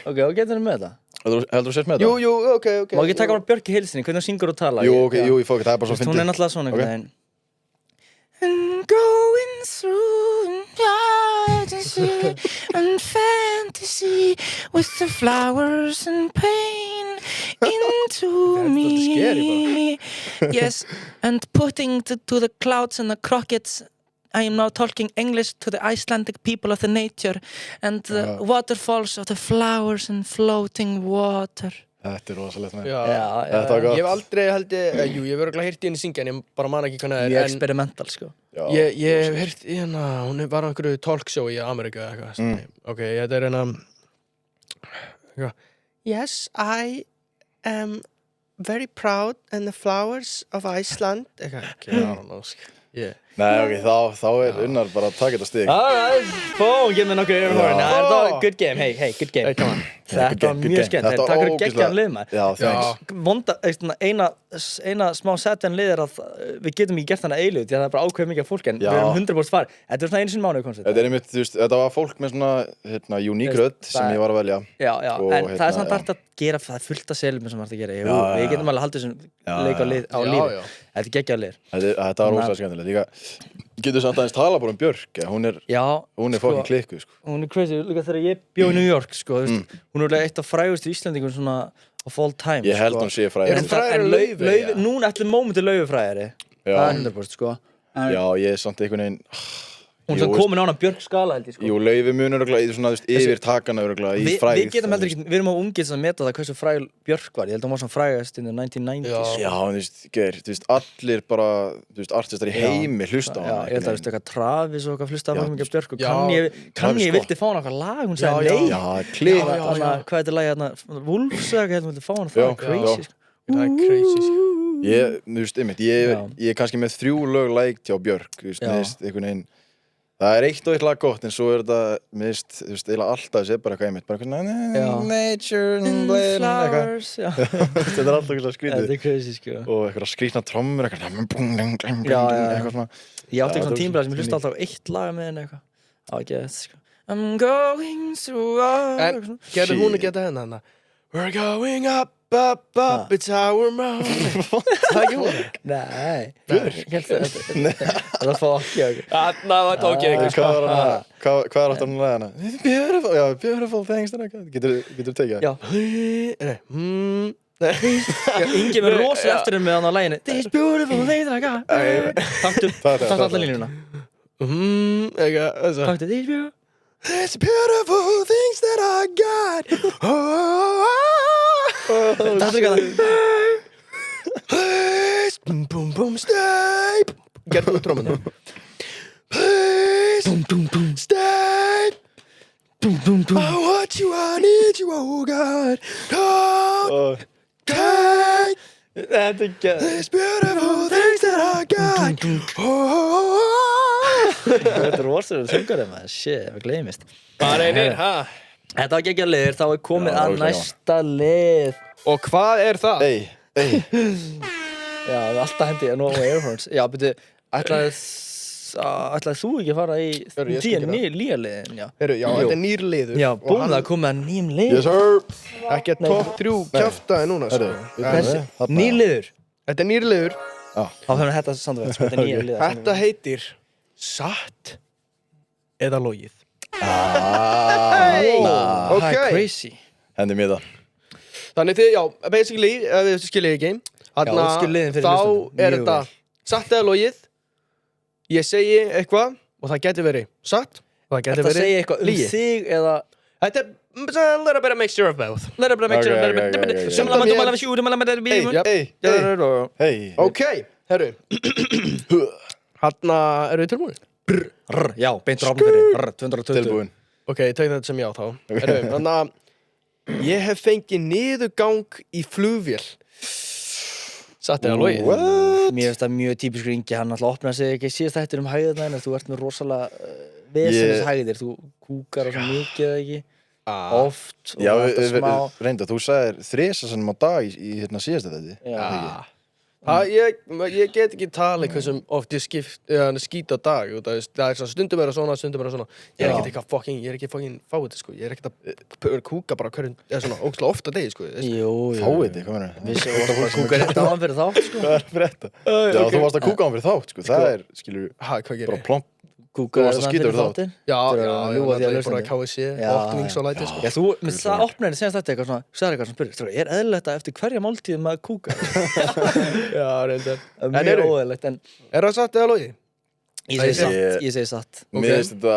Ok, og getur henni með það? Heldur þú sért með það? Jú, ok. Má ekki taka bara Björk í heilsinni, hvernig hún syngur og tala? Jú, ég fók, það er bara svo Hún fyndið. er náttúrulega svona einhvern veginn. And going through fantasy and fantasy with the flowers and pain into me. Yes, and putting to the clouds and the crockets. I am now talking English to the Icelandic people of the nature and the waterfalls of the flowers and floating water. Þetta er rosalegt með. Já. Þetta var gott. Ég hef aldrei jú, ég hef örugglega heyrt í henni syngja en ég bara man ekki hvernig það er. Mjög experimental, sko. Ég hef heyrt í henni, hún var á einhverju talkshow í Ameríku eða eitthvað. Ok, þetta er henni Yes, I am very proud in the flowers of Iceland. Eitthvað, I don't know, Nei, ok, þá er Unnar bara að taka þetta stig. Alright, boom, give me nokkur yfirhórin. Þetta var good game, hey, good game. Þetta var mjög skemmt, þetta takkar geggjaðan lið maður. Já, thanks. Vonda, eina smá setjan lið er að við getum ekki gert þannig eilu því að það er bara ákveð mikið af fólk en við erum 100% far. Þetta er svona einu sinni mánuði koncept. Þetta er einmitt, þú veist, þetta var fólk með svona uník rödd sem ég var að velja. Já, en það er samt hægt að gera, það er fullt af selum sem það er að gera. Við getum alveg haldið þessum leik á lífi. Þetta er geggjaðan liðir. Þetta var rosalega skemmtilegt. Líka, getur samt aðeins tala bara um Björk, hún er fucking klikkuð, sko. Hún er crazy, líka þegar ég bjó í New York, sko, hún er eitt af frægustu Íslendingum svona of all time. Ég held hún sé frægur. En Laufey, núna ætlum mómenti Laufey frægari. Það er 100%, sko. Já, ég er samt einhvern veginn. Hún er komin á hana Björk skala, held ég, sko. Jú, Laufey munur í svona, þú veist, yfir takana í frægð. Við getum heldur ekki, við erum á ungið að meta það hversu fræg Björk var. Ég held að hún var svona frægast in the 1990s. Já, þú veist, allir bara, þú veist, artistar í heimi hlusta á hana. Já, ég held að það er eitthvað Travis og eitthvað hlusta á hana mikið Björk og Kanye vildi fá hana eitthvað lag, hún sagði nei. Já, klík. Hvað er þetta lag hérna? Wolves eða eitthvað, hún vildi fá hana það, crazy, sko. það er crazy, sko. Þú veist, einmitt, ég er kannski með 3 lög lægt hjá Björk, þú veist, einhvern veginn. Það er eitt og eitt lag gott, en svo er þetta, þú veist, eiginlega alltaf þessi er bara eitthvað einmitt, bara eitthvað nature and flowers, þetta er alltaf eitthvað skrítið. Þetta er crazy, sko. Og eitthvað skrítna trommur, eitthvað svona. Ég átti eitthvað tímabræð sem ég hlusta alltaf á eitt lag með henni eitthvað. Á, ekki þetta, sko. I'm going through En gerði hún ekki þetta henni? We're going up, it's our mountain. Það ekki hún? Nei, það fá ekki okkur. Það tók ég ekki, sko. Hvað er aftur hún að hana? Beautiful things, getur tekið það? Já. Ingi með rosa eftir henni með hann á læginu. These beautiful things I got. Taktu alla línuna. Taktu these beautiful. There's beautiful things that I got. Taktu ekki að Please, boom, boom, stay. Gerðu þú trómuna. Please, boom, stay. want you, I need you, oh God. Come, take Þetta ekki these beautiful things that I got. Þetta er rosalega söngari maður, shit, það gleymist. Bara einir, ha? Þetta var geggja liður, þá er komið að næsta lið. Og hvað er það? Ey Já, við alltaf hendi No Airhorns. Já, byrju, ætlaði þú ekki að fara í nýja liðin, já. Heyrðu, já, þetta er nýr liður. Já, búin það að koma að nýjum lið. Yes sir Ekki að topp 3 kjaftaði núna, sko. Nýr liður. Þetta er nýr liður. Þá höfum við þetta samt að vera, þetta er nýja liður. Þetta heitir Satt eða logið. Það er crazy. Hendi mér það Þannig þið, já, basically, ef þið skiljið ekki, Já, skil liðin fyrir þá hlustendur, er mjög þetta satt eða logið. Ég segi eitthvað og það getur verið satt og það getur Þetta verið segja eitthvað lygi. þig eða Þetta er a little bit of mixture of both. Hey Ok, herru. Hanna, eru þið tilbúin? Já, beint ráfum fyrir 220. Tilbúin Ok, ég tek þetta sem já þá. Herru, þannig að ég hef fengið niðurgang í flugvél. Satt eða logið? Mér finnst það mjög típiskur Ingi, hann alltaf opnaði sig ekki síðast þættir hægðina en þú ert með rosalega vesenis hægðir, þú kúkar á svo mikið eða ekki oft og Já, alltaf smá reynda, þú sagðir 3 sinnum á dag í hérna síðasta þetta Ég get ekki talið hversum oft ég skýt á dag. Það er svona stundum vera svona, stundum vera svona. Ég er ekki fucking fáið, sko. Ég er ekkert að kúka bara hverjum, eða svona ógeðslega oft á degi, sko. Jú, Fáið þig, hvað meina Vissi þú kúkar þetta áðan fyrir þátt, sko Hvað er fyrir þetta? Já, þú varst að kúka á hann fyrir þátt, sko Það er, skilur, Hvað gerir bara ég? plomp Kúkar varst að skýta fyrir yfir þá. þáttinn Já, Þetta er já, að ljúga því að ég er bara hlustendur. KFC, Já, botnings og læti, sko. Já, þú, minnst það opnaði senast þetta eitthvað svona, sagði eitthvað sem spyrir, er eðlilegt að eftir hverja máltíð maður kúkar? Já, reyndar. Mjög óeðlilegt, en Er það satt eða logið? ég segi satt. Mér finnst þetta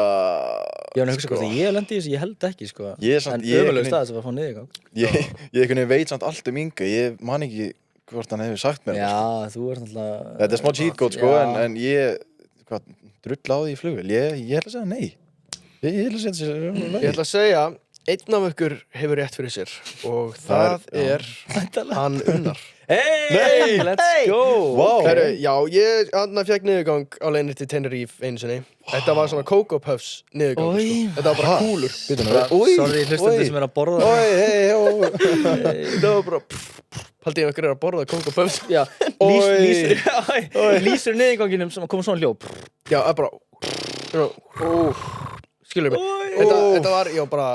Ég var að hugsa hvort að ég lendi í þessu, ég held ekki, sko. Ég er samt- En ég- ömurlegur stað sem var að fá niðurgang. Ég einhvern veginn veit samt allt Inga Ég man ekki hvort hann hefur sagt mér Já, það, þú ert náttúrulega... sko. Þetta er smá cheat code, sko Já. En ég, hvað, drull á því í flugvél Ég ætla að segja nei Ég ætla að segja Ég ætla að segja, einn af ykkur hefur rétt fyrir sér og það er hann Unnar. Hey, let's go! Vá. Herru, já, ég fekk niðurgang á leiðinni til Tenerife einu sinni. Þetta var svona Cocoa Puffs niðurgang, Oj. sko. Þetta var bara kúlur. Sorry, hlustandi sem er að borða það. Þetta var bara, haldið ykkur er að borða Cocoa Puffs. Já, lýsur niðurganginum sem kom svona hljóð. Já, það er bara, skilur mig. Þetta var, já, bara,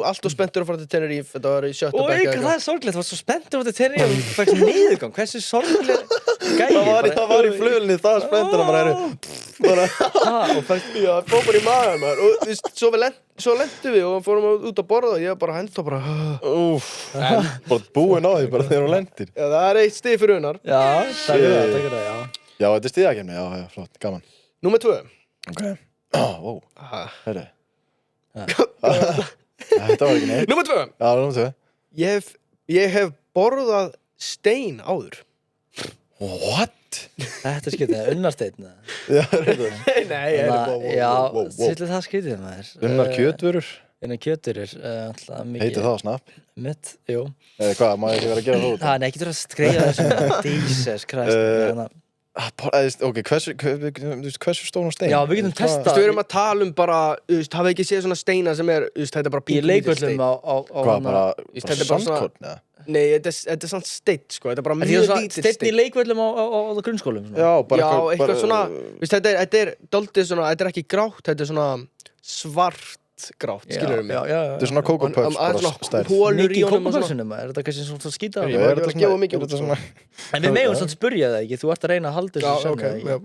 allt og spenntur að fara til Tenerife. Þetta var í 7. bekk. Hvað það er sorglegt, þú varst svo spenntur á þetta Tenerife og þú fækst niðurgang. Hversu sorgleg gæi. Það var í flugvélni það spenntur að bara Já, það fór bara í maður, maður. Og þú veist, svo lentum við og fórum út að borða og ég bara hendi þá bara Bara búin á því bara þegar hún lendir Já, það er 1 stig fyrir Unnar. Já, takk fyrir það, já. Já, þetta er stíðakefni, já, flott, gaman Númer 2. Ok Wow, herri Þetta var ekki neitt Númer 2. Já, númer 2 Ég hef borðað stein áður. What? Þetta er skytið, unnarsteinn. Já, reyndar Nei, Já, sýtlir það skytið maður. Unnar kjötvörur Unnar kjöturir, alltaf mikið. Heitir það á Snap? Mitt, jú. Eða hvað, má ég ekki vera að gera það út? Nei, ekki þú að skreiða þessum Jesus Christ. Ok, hversu stóran stein? Já, við getum testað. Við erum að tala um bara, hafið ekki séð svona steina sem er, þetta er bara Í pínlítill stein. leikvöllum á Hvað, bara þetta er bara sandkorn, eða? Nei, þetta er svona steinn, sko, þetta er bara Því mjög að lítill steinn í steinn. leikvöllum á grunnskólum. svona. Já, bara Já, eitthvað bara- svona, þetta er daldið svona, þetta er ekki grátt, þetta er svona svart grátt, skilur mig. Já. Þetta er svona Cocoa Puffs, Það er bara svona stærð hólur í Mikið honum og svona. kókupössunum, er þetta kannski svona skýta? Ég var ekki að gefa mikið út, þetta sko. svona En við megum svona spyrja það ekki, þú ert að reyna að halda Já, þessu ok, sönnu. já.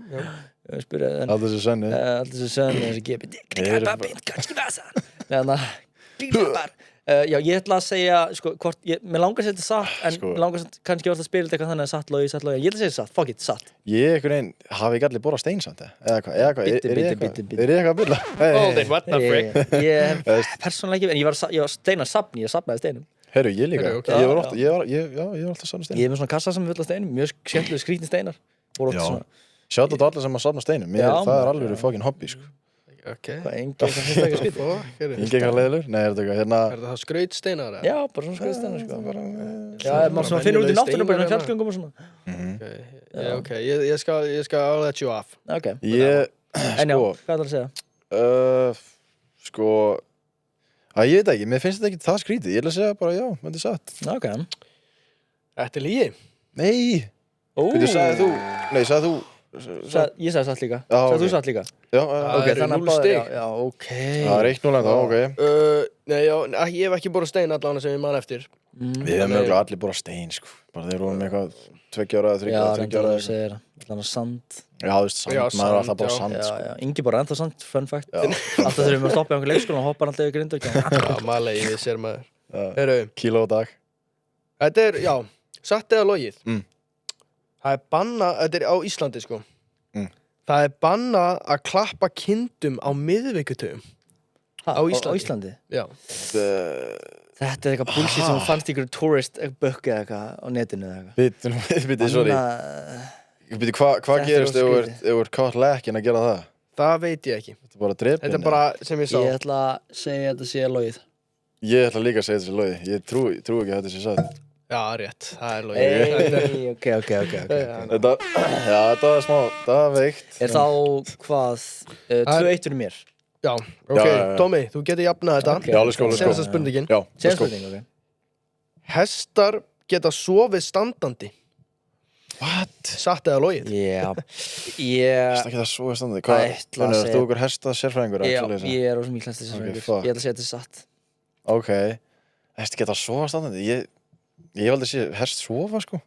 Spyrja það, Alltaf þessu senni allt þessu sönnu, þessu gepi. Kannski vasar. Já, ég ætla að segja, sko, hvort, mér langar að segja þetta satt, en Sko. mér langar kannski að spila þetta eitthvað þannig að satt logi. Ég ætla að segja satt, fuck it, satt. Ég einhvern veginn, hafi ekki allir borað stein samt eða hvað, Bíddu, er ég bíddu. eitthvað að byrja? Then what the frick? Ég persónulega ekki, en ég var steinar safni, ég safnaði steinum. Herru, ég líka, Herru, ok. ég var alltaf safna stein Ég er með svona kassa sem er full af steinum, mjög skemmtilega skrítni steinar. Já, sjátt á alla sem að safna steinum, Já, það er alveg fucking hobby, sko Ok. Hvað, Ingi, það finnst það ekki skrítið? Ingi eitthvað leiðilegur? Nei, þetta eitthvað, hérna... Er það skrautsteinar? Já, bara svona skrautsteinar, sko. Já, maður svona finnur út í náttúrunum, bara fjallgöngum og svona. Ok, ég skal I'll let you off. Ok. En já, hvað ætlar að segja? Sko... Ég veit ekki, mér finnst þetta ekki það skrítið. Ég ætla að segja bara já, þetta satt. Ok. Þetta er lygi. Nei! Byrju, sagði þú... Nei, sagði þú... Ég sagði satt líka. Sagði þú satt líka? Já, ok, þannig að báðir, já, ok. Það er 1-0 ennþá, ok. Nei, já, ég hef ekki borað stein allan sem ég man eftir. Við hefum mögulega allir borað stein, sko. Bara þeir vorum eitthvað 2 ára eða 3 ára. Já, reyndar að segja það. Allan að sand. Já, þú veist, sand, maður er alltaf bara sand, sko. Já, Ingi bara ennþá sand, fun fact. Alltaf þegar við stoppum í einhver leikskóla og hoppar alltaf yfir Grindvík. Já, malegi, við sér maður. Kíló á dag. Þetta er, já, satt eða logið. Það er bannað, þetta er á Íslandi, sko. Það er bannað að klappa kindum á miðvikudögum. Á Íslandi? Já. Þetta er eitthvað bullshit sem fannst ykkur tourist bökk eða eitthvað á netinu eða eitthvað. Bitti, sorry. Bitti, hvað gerist ef þú ert caught lacking að gera það? Það veit ég ekki. Þetta er bara drepin. Þetta er bara sem ég sá. Ég ætla að segja að þetta sé logið. Ég ætla líka að segja þetta sé logið. Ég trú ekki að þetta sé satt. Já, rétt. Það er logið. Ok. Þetta var smá, það var veikt. Er þá hvað, 2-1 fyrir mér? Já, ok. Tommy, þú getur jafnað þetta. Já, let's go. Senasta spurningin. Já, let's go. Ok. Hestar geta sofið standandi. What? Satt eða logið? Já. Hestar geta sofið standandi? Hvað, er þú okkur hesta sérfræðingur? Já, ég er ósum mikil hesta sérfræðingur. Ég ætla að segja þetta er satt. Ok. Hestar geta sofið standandi? Ég hef aldrei séð hest sofa, sko.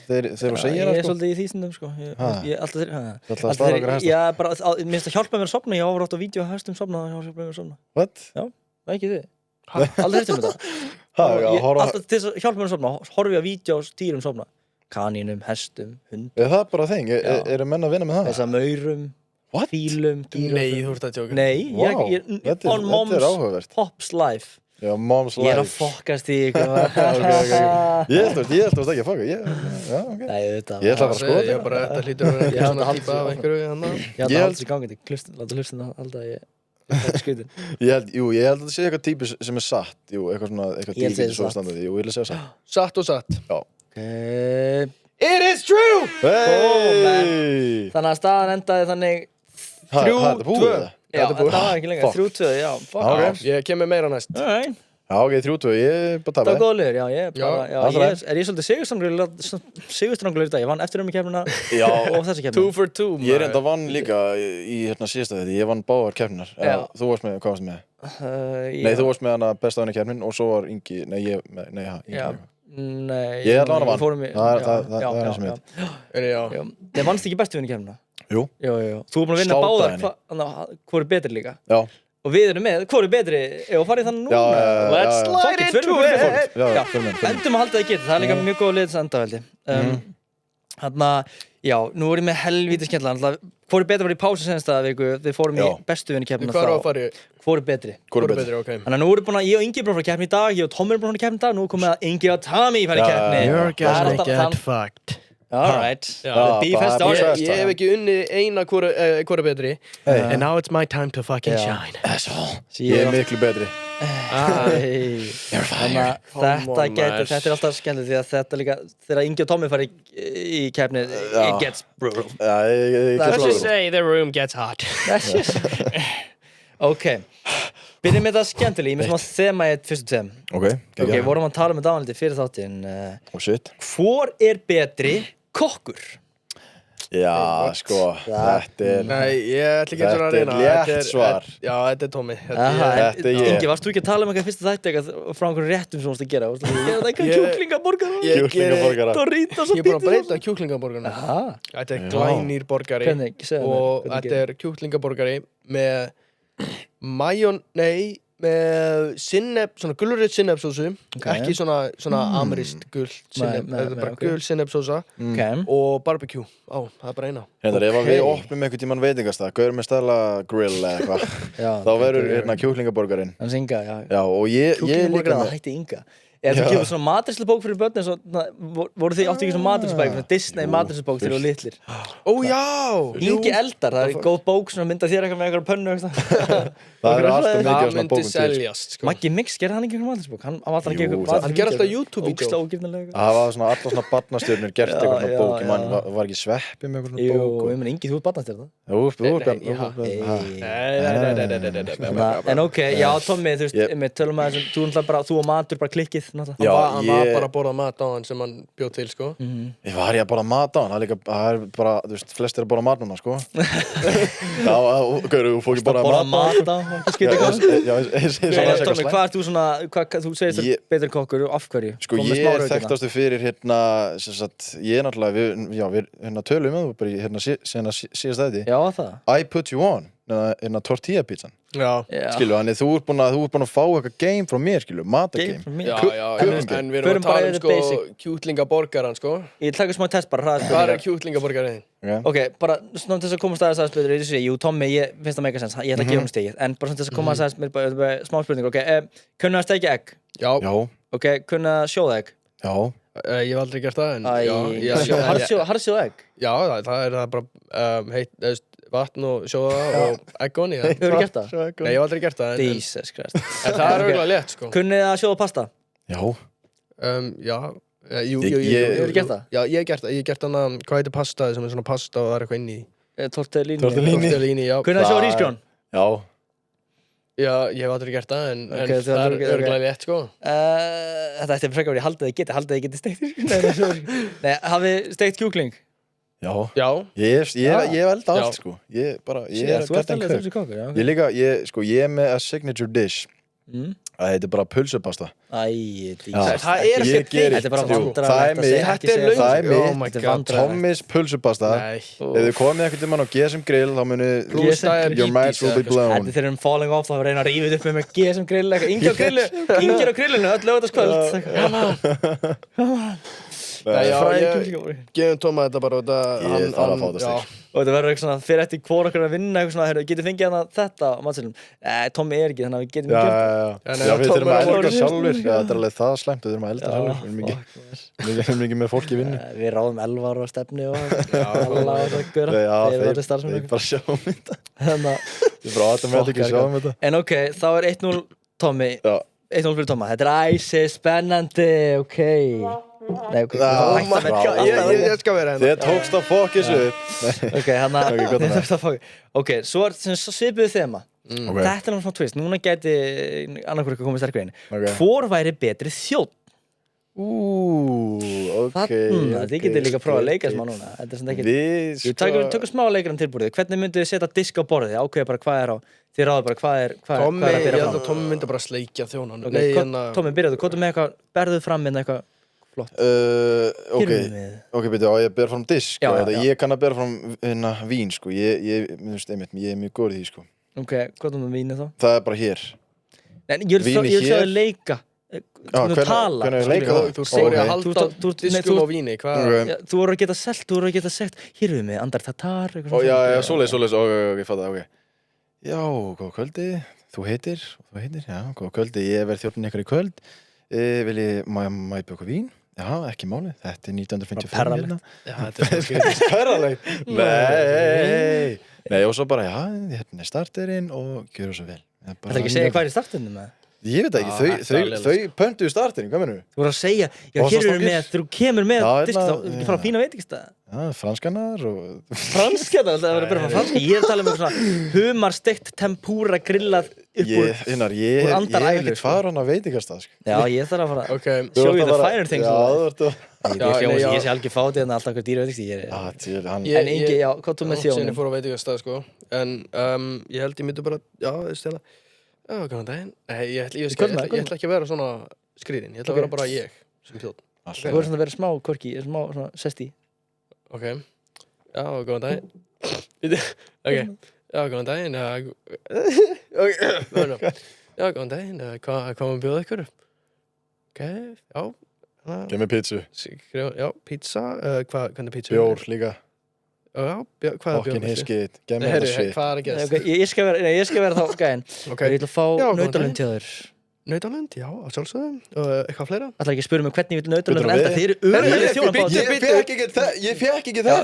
Þegar þú segir það, sko. Ég er svolítið í því stundum, sko. Ég alltaf þeir... Þú ætla að staða okkur hesta? Já, bara, mér finnst að hjálpa mér að sofna. Ég áfra átt á vídeo að hestum sofna og hjálpa mér að sofna. What? Já, ekki þið. Aldrei hefðum þetta. Alltaf til þess að hjálpa mér að sofna, horfi ég á vídeo á dýrum sofna. Kanínum, hestum, hundum. Er það bara þeng? Eru menn að vinna með það? Þess að maurum, fílum, gírafum. Nei, þú ert að tjóka. Nei, on mom's Pops life. Já, mom's life. Ég er að fokkast í ykkur. Ég held að það ekki að fokka. Já, ok. Nei, þetta. Ég ætla bara að skoða þetta. Ég bara, þetta hlýtur að vera svona típa af einhverju hann. Ég held að halda sér gangandi. Láta hlustina halda að ég er skutin. Ég held að það sé eitthvað típi sem er satt. Jú, eitthvað svona, eitthvað típi getur svo standað. Jú, ég vil að segja satt. Satt og satt. Já. It is true! Hey! Þannig að staðan endaði þannig 3-2. Já, það var ekki lengur, 3-2, já. Ég kem með meira næst. Já, ok, 3-2, ég er bara Það tapað. var góð liður, já, er ég svolítið sigurstranglegur í dag, ég vann eftir keppnina og þessi keppnina. 2 for 2, maður. Ég er enda vann líka í síðasta þetta, ég vann báðar keppninar. Þú varst með, hvað varst með? Nei, þú varst með hana besta vinna keppnin og svo var Ingi, Ingi. Nei, ég er alveg vann, það er eins og mitt. Nei, vannst ekki bestu vinna keppnina? Jú. Þú er búin að vinna báðar, hvor er betri líka? Já. Og við erum með, hvor er betri? Ef við farið þannig núna? Let's slide into it! Endum að halda það getið, það er líka mjög góð liðs enda veldi. Þannig að, já, nú er ég með helvíti skemmtilega. Hvor er betri að vera í pásu senasta viku? Við fórum í bestu vinni keppnina þá. Hvað er að fara í? Hvor er betri? Hvor er betri, ok. Þannig að nú erum ég og Ingi búin að fara í keppni í dag, ég og Tommi erum búin að fara í keppni í dag, nú er komið að Ingi og Tommy fara í keppni. You're gonna get fucked. Alright, the beef has started. Ég hef ekki unnið eina hvor er betri. And now it's my time to fucking shine. Ég er miklu betri. Þannig að þetta er alltaf skemmtilegt því að þetta líka, þegar Ingi og Tommi fara í keppni, it gets brutal. Let's just say the room gets hot. Ok, byrjum með það skemmtilega, ég með smá þema í fyrstu þem. Ok, vorum að tala um þetta áhaldi fyrir þáttinn. Shit. Hvor er betri kokkur? Já, sko, þetta er... Nei, ég ætla ekki að reyna. Þetta er létt svar. Já, þetta er Tommi. Ingi, varst þú ekki að tala um eitthvað fyrsta þætti eitthvað frá einhverjum réttum sem þú varst að gera? Ég er eitthvað kjúklingaborgara. Doritos og Ég er bara að breyta kjúklingaborgarna. Þetta er glænýr borgari. Og þetta er kjúklingaborgari með með sinnep, svona gulreit sinnepsósu, ekki svona amerískt gul sinnep, þetta er bara gul sinnepsósa og barbecue. Það er bara eina. Ef við opnum einhvern tímann veitingastað, gauður með stæla grill eða eitthvað, þá verður kjúklingaborgarinn. Hans Inga, já. Og ég kjúklingaborgarinn, það hætti Inga. Þú gefur svona matreiðslubók fyrir börn eins og voru þið áttu ekki svona matreiðslubók svona Disney matreiðslubók þegar þú voru litlir Ó já Ingi Eldar, það er góð bók sem mynda þér eitthvað með einhverja pönnu Það er alltaf mikið Það svona myndi bókum til seljast sko. Maggi Mix, gerði hann ekki einhverjum matreiðslubók? Hann var alltaf að gefa einhverjum Hann gerði alltaf YouTube-vídeó ógeðslega ógifnilega Það var svona allar svona barnastjörnur gert Já, eitthvað svona já, bók já, Man, já. var ekki Sveppi með eitthvað Jú, svona bók ég meina Ingi, þú ert barnastjörna Nei En ok, já Tommi, þú veist, tölum að þú og matur bara klikkið Já, Hann var bara að borða mat á hann sem hann bjóð til sko Ég var að borða mat á hann Það er bara, þú veist, flestir að borða mat núna, sko Já, gauður, þú fór ekki borða mat á Tommi, hvað ert þú svona þú segist þér betur kokkur, af hverju? Sko, ég er þekktastu fyrir hérna ég er náttúrulega, við tölum með þú bara í hérna síðast þetta Já, það I put you on, hérna tortilla pizzan Já Skilu, þannig þú ert búin að fá eitthvað game frá mér, skilu, matagame Já, en við erum að tala sko kjúklingaborgaran sko Ég taka smá test bara, Hvað er kjúklingaborgarinn? Ok, bara svona til þess að koma að staðis betur Jú, Tommi, ég finnst það mega sens, ég ætla að gefa hún stegið En bara svona til þess að koma að staðis mér smá spurningur, ok Kunna að steikja egg? Já Ok, kunna að sjóða egg? Já Ég hef aldrei gert það en Harðsjóða egg? Já, það er bara heitt vatn og sjóða og egg onni Hefurðu gert það? Nei, ég hef aldrei gert það Jesus Christ En það er auðvitað létt sko Kunnið að sjóða pasta? Já Já Jú Hefurðu gert það? Já, ég hef gert það Ég hef gert hana, hvað heitir pasta sem er svona pasta og það er eitthvað inn í Tortellini, já Kunnið að sjóða rísgrjón? Já, ég hef aldrei gert það en Okay, það er auðvitað létt sko Þetta ætti frekar verið, ég haldið þið geti steikt Nei, hafið steikt kjúkling? Já Já Ég hef elda allt, sko Ég er Þú ert alveg þessi kokkur, já Ég líka, ég er með a signature dish Það heitir bara pulsupasta Æ, það er ekki þitt Þetta er bara vandræðalegt Það er Oh my mitt god Tommys pulsupasta Nei Ef þið komið einhvern tímann á GSM Grill þá muni your minds will be blown Þetta þegar um falling off þá reyna að rífa upp með GSM Grill Ingi á grillinu, öll lögðaskvöld Nei, já, gefum Tóma þetta bara Ég þarf að fá þetta stig Og þetta verður eitthvað svona, fyrir eftir hvor okkur að vinna eitthvað svona, getur fengið hana þetta á matselum Nei, Tommi er ekki, þannig að við getum ekki Já, við þurfum að elda sjálfur Það er alveg það slæmt, við þurfum að elda sjálfur Við erum ekki með fólk í vinnu Við ráðum Elvar og Stefni og alla og það göra Þeir bara sjáum þetta Ég bara aðeins með ekki sjáum þetta En ok, þá er 1-0 Tommi 1-0 fyrir Tomma, þetta er æsi spennandi, ok Nei, ok, ég skal vera hérna Þið tókst að fokk þessu Ok, hann Ok, svo er svipuðu þema Þetta er náttúrulega svona twist, núna gæti annarkur eitthvað komið sterkur einu Hvor væri betri þjónn? Ok Þið getur líka að prófa að leika smá núna Þetta er svona ekki Tökum smá leikar tilbúrið Hvernig myndu þið setja disk á borðið? Ákveða bara hvað er á Þið ráðu bara hvað er Tommi, ég held að Tommi myndi bara sleikja þjónan Tommi, byrjaðu, hvað er með eitthvað Berðuð fram með eitthvað flott Ok, byrju, á ég að bera fram disk Ég kann að bera fram vín, sko Ég er mjög góður í því, sko Ok, hvað er með vínið þá? Það er bara hér Ég vil sjá þið leika Þú tala Hvernig leika það? Þú voru að halda diskum á víni Þú voru að geta selt, þú voru að geta sett Hér erum við Andar Tatar Já, svoleiðis, ok, fatt það, ok Já, góða kvöldi, þú heitir, já, góða kvöldi, ég verð þjórnin ykkar í kvöld Vil ég, má ég bjóka vín? Já, ekki máli, þetta er 1955 hérna Þetta er perralegt Nei, og svo bara, já, hérna er starterinn og gjör það svo vel Það er ekki að segja hvað er í startinu með Ég veit ekki, þau pöntuðu starterinn, hvað mennur? Þú voru að segja, já, hér eru með, þegar þú kemur með disk þá, ekki fara að fína veitingastæða Já, franskannar og Franskanar, það verður bara frá franski Ég er að tala um eitthvað svona humar, steikt, tempúra, grillað upp úr Ég hef ekkert fara hann að veitingastæða Já, ég þarf að fara show you the finer things Ég sé alveg fátið en alltaf eitthvað dýra veitingastæði En Ingi, já, hvað þú með þjónum? Ég fór á veitingastæða, sko En ég held ég myndi bara, já, stela Já, góðan daginn. Nei, ég ætla ekki að vera svona skrýtin. Ég ætla að vera bara ég sem þjónn. Þú verður svona að vera smá korki, smá svona sesti. Ok. Já, góðan daginn. Ok. Já, góðan daginn. Já, góðan daginn. Hvað má bjóða ykkur? Ok, já. Gef mér pítsu. Já, pizza. Hvernig pizza? Bjór líka. Já, hvað er Fokkin hiskit, gef mér þetta shit Hvað er að gerast? Ég skal vera þá gæinn Ég ætla að fá nautalund til þér Nautalund, já, að sjálfsögðu og eitthvað fleira. Ætlar ekki að spyrja mig hvernig ég vil Nautalund enda, þið eru öruggir þjónar. Ég fekk ekki þetta.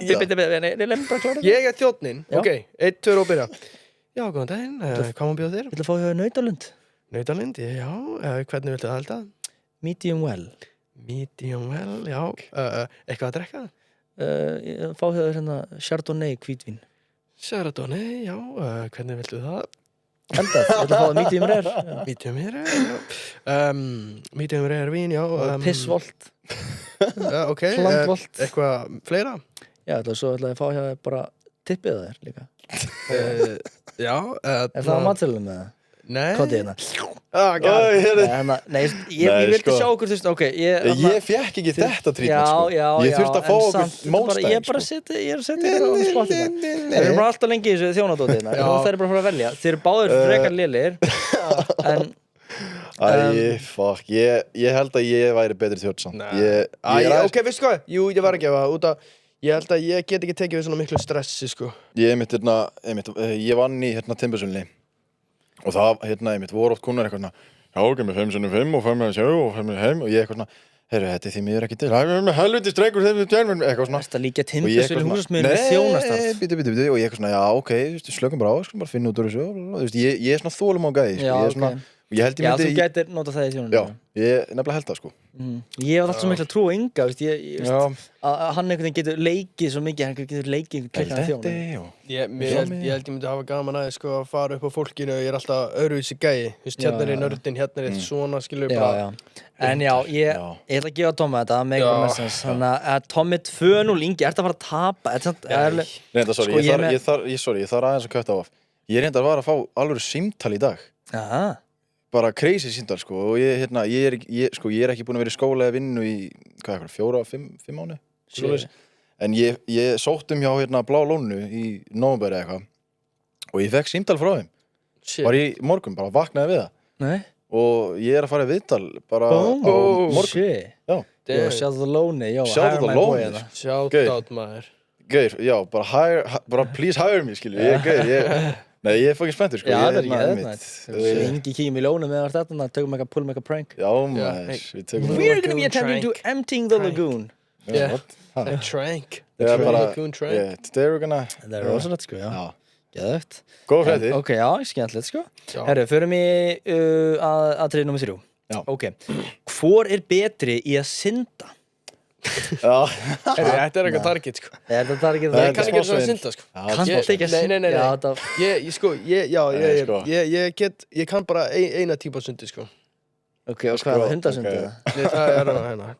Lemm bara klára. Ég þjónninn, ok, 1, 2 og byrja. Já, góðan daginn, hvað má bjóða þér? Viltu fá hjá Nautalund? Nautalund, já, hvernig viltu það halda? Medium well. Medium well, já, eitthvað að drekka? Fá hjá þér hérna Chardonnay hvítvín. Chardonnay, já, hvernig viltu það? Endað, viltu fá það medium rare? Medium rare, já. Medium rare vín, já. Pissvolt. Ok, Plantvolt. eitthvað fleira? Já, svo ætla ég að fá hjá þér bara tippið það þér líka. Já. Er það á matselum með það? Nei. Kótið hérna. Nei, ég vildi sjá okkur, þú veist, ok. Ég fekk ekki þetta trítment, sko. Já. Ég þurfti að fá okkur mónstæðing, sko. Ég er að setja ykkur á spottið. Þeir eru bara alltaf lengi í þessu þjónadótið. Það er bara að fara að velja. Þeir eru báðir frekar lélegir. Fuck. Ég held að ég væri betri þjótt samt. Ok, veistu hvað? Jú, ég var ekki að út að ég held að ég get ekki tekið við svona miklu stressi, sko. Ég vann í Timbursunni. Og það, voru oft kunnar eitthvað svona, já, ok, með 5x5 og 5x7 og 5x heim og ég eitthvað svona, heyrðu, þetta því mér ekki til, það er með helviti strengur, eitthvað svona. Það líka Timbursunni húsasmiður með þjónastarf. Nei, bítu, og ég eitthvað svona, já, ok, slökum bara á, skulum bara finna út úr þessu, ég er svona þólum á gæði, sko, ég er svona, já, þú gætir nota það í þjónunni. Já, ég nefnilega held það, sko. Ég hef alltaf svo mikla trú á Inga, að hann einhvern veginn getur leikið svo mikið, hann getur leikið klikkan þjónunni. Ég held ég myndi hafa gaman aðeins, sko, að fara upp á fólkinu, ég er alltaf öðruvísi gæi, hérna er nördin, hérna er eitt svona, skilur bara. En já, ég ætla að gefa Tommi þetta, með einhverjum messens, þannig að Tommi 2-0, Ingi, ert að fara að tapa? Reynda, sorry, ég þarf aðeins að kötta á. Ég reyndar var að fá alveg símtal í dag. Bara crazy símtal, sko, og ég er ekki búinn að vera í skóla eða vinnu í, 4-5 mánuði, en ég sótt hjá Blá Lónu í nóvember eða eitthvað, og ég fekk símtal frá þeim, bara í morgun, bara vaknaði við það. Nei. Og ég er að fara í viðtal, bara á morgun. Shit. Já. Shout out the Lóni, shout out the Lóni. Shout out, maður. Gauður, já, bara please hire me, skilju, Nei, ég er fokkin spenntur, sko. Já, það er ekki eðnætt. Ingi kým í Lónu með þetta, tökum eitthvað, pullum eitthvað prank. Já, maður, við tökum We're gonna be attempting to emptying the lagoon. Yeah, a trank. The lagoon trank. Today we're gonna... Það er rosalegt, sko, já. Geðvegt. Góða fréttir. Ok, já, skemmtilegt, sko. Herru, förum í atriði númer 3. Já. Ok. Hvor er betri í að synda? Já. Þetta er eitthvað target, sko. Þetta er target. Ég kann ekki að synda, sko. Kannst ekki að synda? Nei. Ég kann bara eina típa af sundi, sko. Ok, og hvað er hundasundi það? Nei, það er hérna.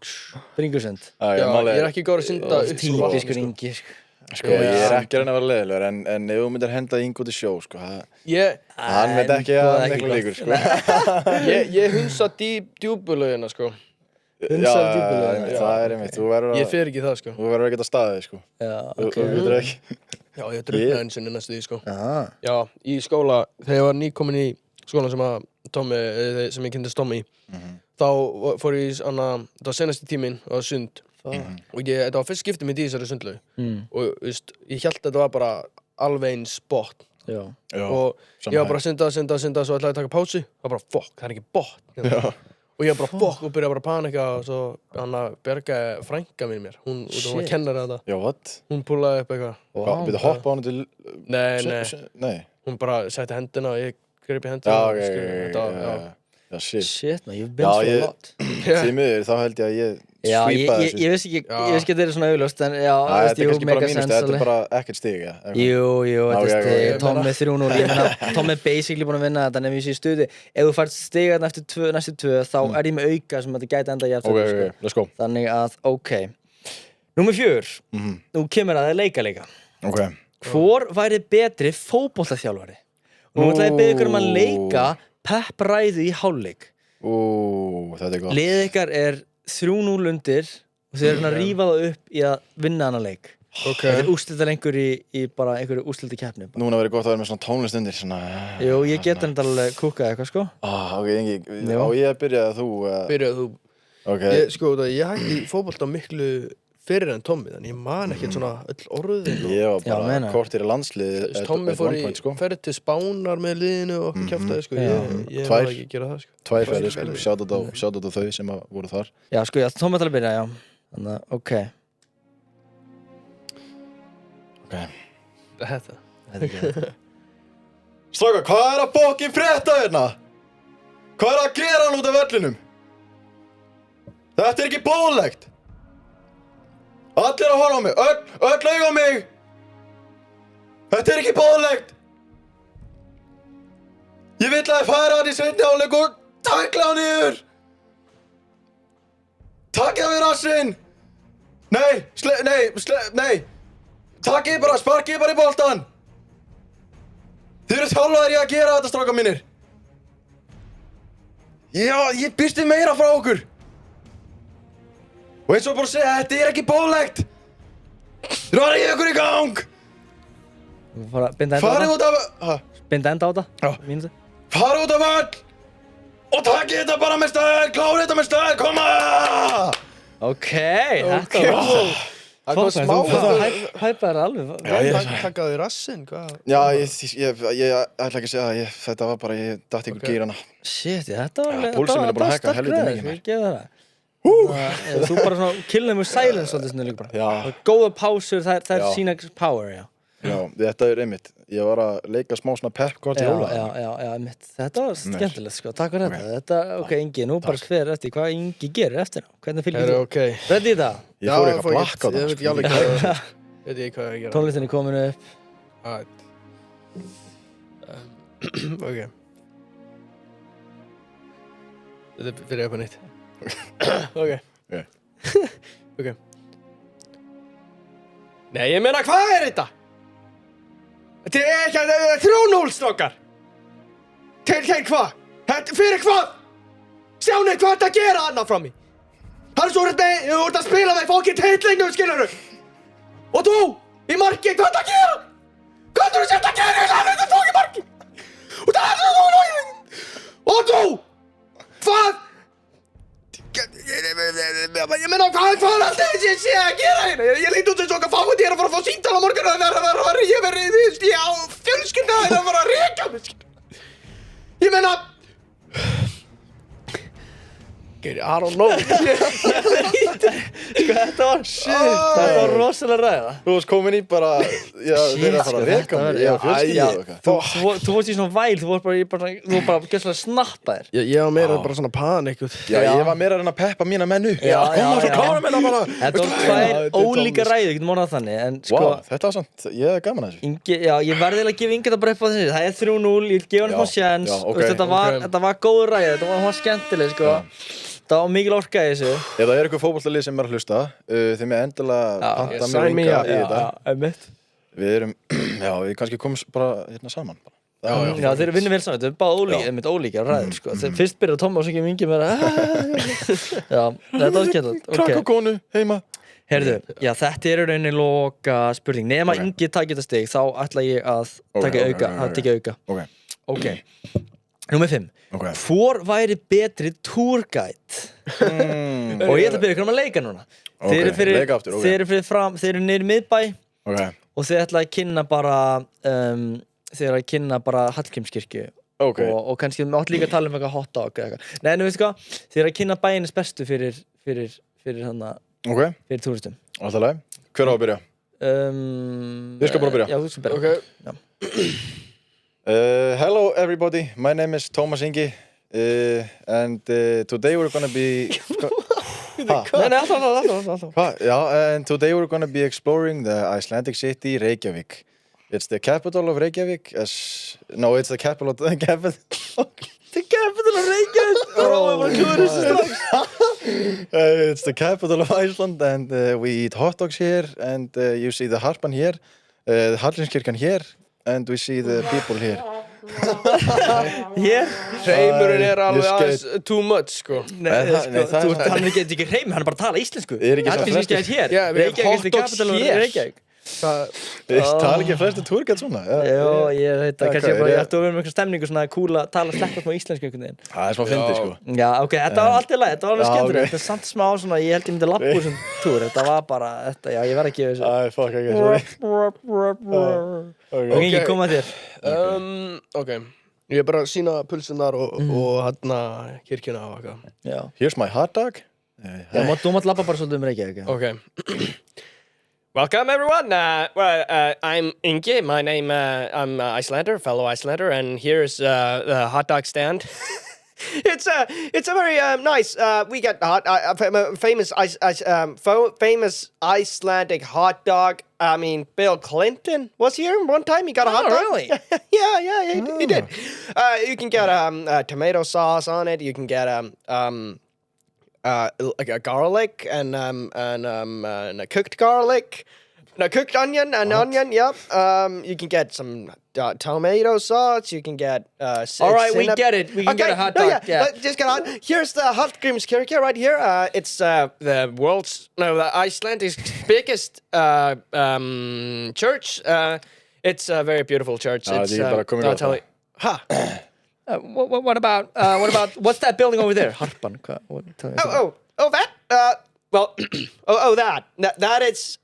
Bringusund? Já, ég er ekki góður að synda upp Típiskur Ingi, sko. Sko, ég er ekki að reyna að vera leiðilegur, en ef þú myndir henda Ingo út í sjó, sko, hann veit ekki að miklu líkur, sko. Ég hunsa djúpulögina, sko. Hunsaði djúpulögina? Það er einmitt, þú verður að... Ég fer ekki það, sko. Þú verður að geta staðið, sko. Já, ok. Þú getur ekki... Já, ég druknaði eins og næstu því, sko. Já, í skóla, þegar ég var nýkomin í skólan sem ég kynntist Tommi í, þá fór ég það var senasti tíminn á sund. Og þetta var fyrst skiptið mitt í þessari sundlaug og ég held að þetta var bara alveg eins botn og ég var bara að synda svo ætlaði að taka pásu og bara fokk, það er ekki botn og ég bara fokk og byrjaði bara að panika og svo hann bjargaði frænka mér hún var kennari að það hún púlaði upp eitthvað Byrðu að hoppa á hann til Nei, hún bara setti hendina og ég greip í hendina Shit, man, you've been through a lot Því miður, þá held ég að ég svípaði þessu Ég veist ekki að þetta er svona auðlust en já, þetta er kannski bara mínust, þetta er bara ekkert stig Jú, þetta er stig, Tommi 3-0 Tommi er basically búin að vinna þetta en ef ég sé stuði ef þú fært stiga næstu tvö þá er ég með auka sem þetta gæti enda jafnfæri let's go Þannig að, ok Númer 4, nú kemur að það leika Hvor væri betri fótboltaþjálfari? Nú ætla ég að beða ykkur að leika Pep ræðu í hálfleik þetta er gott Liðið ykkar er 3-0 undir og þeir eru að rífa það upp í að vinna hana leik Þetta er úrslitaleikur í bara einhverju úrslitakeppni Núna verið gott að vera með svona tónlist undir Jú, ég get þetta alveg kúkað eitthvað, sko Ok, Ingi, á ég að byrja að þú Byrjaðu þú Sko, ég hætti fótbolta miklu fyrir en Tommy, þannig ég man ekkert svona öll orðin. Ég var bara kortir í landsliði Tommy fór í ferð til Spánar með liðinu og okkur kjaftaði, sko. Ég var ekki að gera það, sko. 2 ferðir, sko. Shoutout á þau sem voru þar. Já, sko, Tommy ætlar að byrja, já. Þannig að, ok. Þetta. Strákar, hvað að fucking frétta hérna? Hvað að gera hann út af vellinum? Þetta ekki boðlegt. Allir að horfa á mig, öll auga á mig. Þetta ekki boðlegt. Ég vill að þið færa hann í seinni hálfleik og tækla hann niður. Takið við rassinn. Nei. Takið bara, sparkið bara í boltan. Þið eru þjálfaðir í að gera þetta, strákar mínir. Já, ég byrsti meira frá okkur. Og eins og bara að segja, þetta ekki boðlegt. Þið eru að ríða ykkur í gang. Farið út af... Binda enda á þetta. Já. Farið út af völl. Og takið þetta bara með stæl. Klárið þetta með stæl, koma! Ok, þetta var... Það kom smá það hæpaði alveg. Takkaði rassinn, hvað? Já, ég ætla ekki að segja, þetta var bara, ég datt ykkur gýrana. Shit, þetta var alveg... Púlsinn minn bara að hækka helviti mikið. Ég gef það. Þú bara svona, kill them with silence svolítið svona líka bara. Já. Góða pásur, það er sína power, já. Já, þetta einmitt. Ég var að leika smá svona pep hvort í jóla. Já, einmitt. Þetta var skemmtilegt, sko. Takk fyrir þetta. Þetta, ok, Ingi, nú bara hver eftir hvað Ingi gerir eftir á. Hvernig fylgir þú? Ready í það? Ég fór eitthvað blakk á það. Ég veit ekki alveg hvað ég veit ekki hvað ég gera. Tónlistin er komin upp. Ok. Þetta byrja upp á nýtt. Ok. Nei, ég meina, hvað er þetta? Þetta er ekki 3-0, strákar. Til hvað? Fyrir hvað? Sjáni, hvað ertu að gera annað frá mig? Það er svo þú ert að spila með fokkin titlingu, skilurðu? Og þú, í marki, hvað ertu að gera? Hvað ertu að gera í þetta fokkin marki? Og það er svo þú, og þú, hvað? Ég meina, hvað er alltaf þessi ég sé að gera hérna? Ég leit út eins og okkar fáið ég að fara að fá símtal á morgun og ég verði á fjölskylda að fara að reka mig. Ég meina... I don't know. Sko, þetta var þetta var rosalega ræða. Þú varst komin í bara, þeir að fara að reka mig. Ég var fjölskylda og eitthvað. Þú varst í svona væl, þú var bara gæslega snappaðir. Ég var meira bara svona panik. Já, ég var meira að reyna að peppa mína menn upp. Koma svo klára minna bara. Þetta var tvær ólíka ræður, ég get mónað þannig, en sko... Vá, þetta var samt, ég hef gaman að þessu. Já, ég verði að gefa Ingi þetta bara upp á þessu. Það er 3-0, ég gefa hann smá sjens. Þetta var góð ræða, þetta var skemmtileg, sko. Það var mikil orka í þessu. Ef það er eitthvað fótboltalið sem er að hlusta, þið með endilega panta mér Inga í þetta. Við kannski komum bara hérna saman. Já, þeir vinnum vel saman, þetta er bara ólíkar ræður, sko. Fyrst byrjaði Tommi og svo kemur Ingi með það. Já, þetta var skemmtilegt. Krakk og konu, heima. Heyrðu, já, þetta er í rauninni loka spurning. Nema Ingi takir þetta stig, þá ætla ég að taka auka. Ok. Númer 5. Hvor væri betri tourguide? Og ég ætla að byrja ykkur að leika núna. Þeir eru niður í miðbæ og þeir ætla að kynna bara Hallgrímskirkju og kannski átt líka að tala um eitthvað hot dog eða eitthvað. Nei, en veistu hvað? Þeir eru að kynna bæinnes bestu fyrir túristum. Alltaf leið. Hver á að byrja? Ég skal bara byrja. Já, þú skal byrja. Hello everybody, my name is Thomas Ingi and today we're gonna be and today we're gonna be exploring the Icelandic city Reykjavík. It's the capital of Reykjavík it's the capital of Reykjavík. It's the capital of Iceland and we eat hot dogs here and you see the harpan here, the Hallgrímskirkjan here and we see the people here. Hér? Hreimurinn er alveg aðeins too much, sko. Hann er ekki hreimur, hann er bara að tala íslensku. Er ekki Hallgrímskirkjan er hér. Reykjavík er the capital of Reykjavík. Tala ekki flestu túrgætt svona? Já, ég veit það, kannski bara ég ætti að vera með eitthvað stemningu svona cool að tala sleppa smá íslensku einhvern veginn. Það smá fyndið, sko. Já, ok, þetta var allt í lagi, þetta var alveg skemmtilegt. Þetta samt smá svona, ég held ég myndi lappa úr þessum túr, þetta var bara, já, ég verð að gefa þessu. Fuck, okay, sorry. Ok, ég kom að þér. Ok, ég er bara að sína pulsunar og hérna kirkjuna og eitthvað. Já. Here's my hot dog. Þú mátt lappa bara svolítið Reykjavík. Okay. Welcome everyone. I'm Ingi. My name. I'm Icelander, fellow Icelander, and here's the hot dog stand. It's a very nice. We get famous famous Icelandic hot dog. I mean, Bill Clinton was here one time. He got a hot dog. Really? yeah, he did. You can get tomato sauce on it. You can get like a garlic and a cooked garlic, a cooked onion, onion. Yep. You can get some tomato sauce. You can get. All right, we get it. We can get a hot dog. Yeah. Just get hot. Here's the Hallgrímskirkja right here. It's the Iceland's biggest church. It's a very beautiful church. It's. I'll tell you. Ha. What about what's that building over there? Harpan. That. That is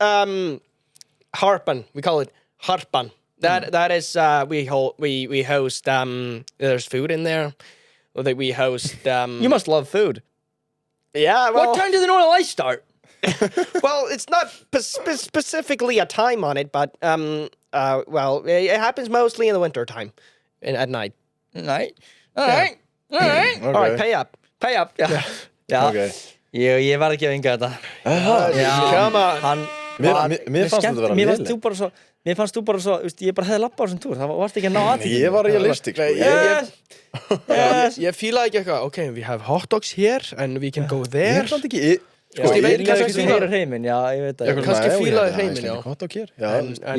Harpan. We call it Harpan. That is we host there's food in there. That we host. You must love food. Yeah. Well, what time do the Northern Lights start? Well, it's not specifically a time on it, but well, it happens mostly in the winter time, at night. Night. All right. Okay. All right, pay up. Yeah. Okay. Ég var ekki að vinga þetta. Come on. Mér fannst þetta vera leiðilegt. Mér fannst þú bara svo, ég bara hefði lappað á þessum túr, það varst ekki að ná aðtíð. Ég var realistic, sko. Ég fílaði ekki eitthvað, okay, we have hot dogs here and we can go there. Ég fannst ekki, ég veit kannski heyra hreiminn, já, ég veit það. Kannski fílaði hreiminn, já. Hot dog hér.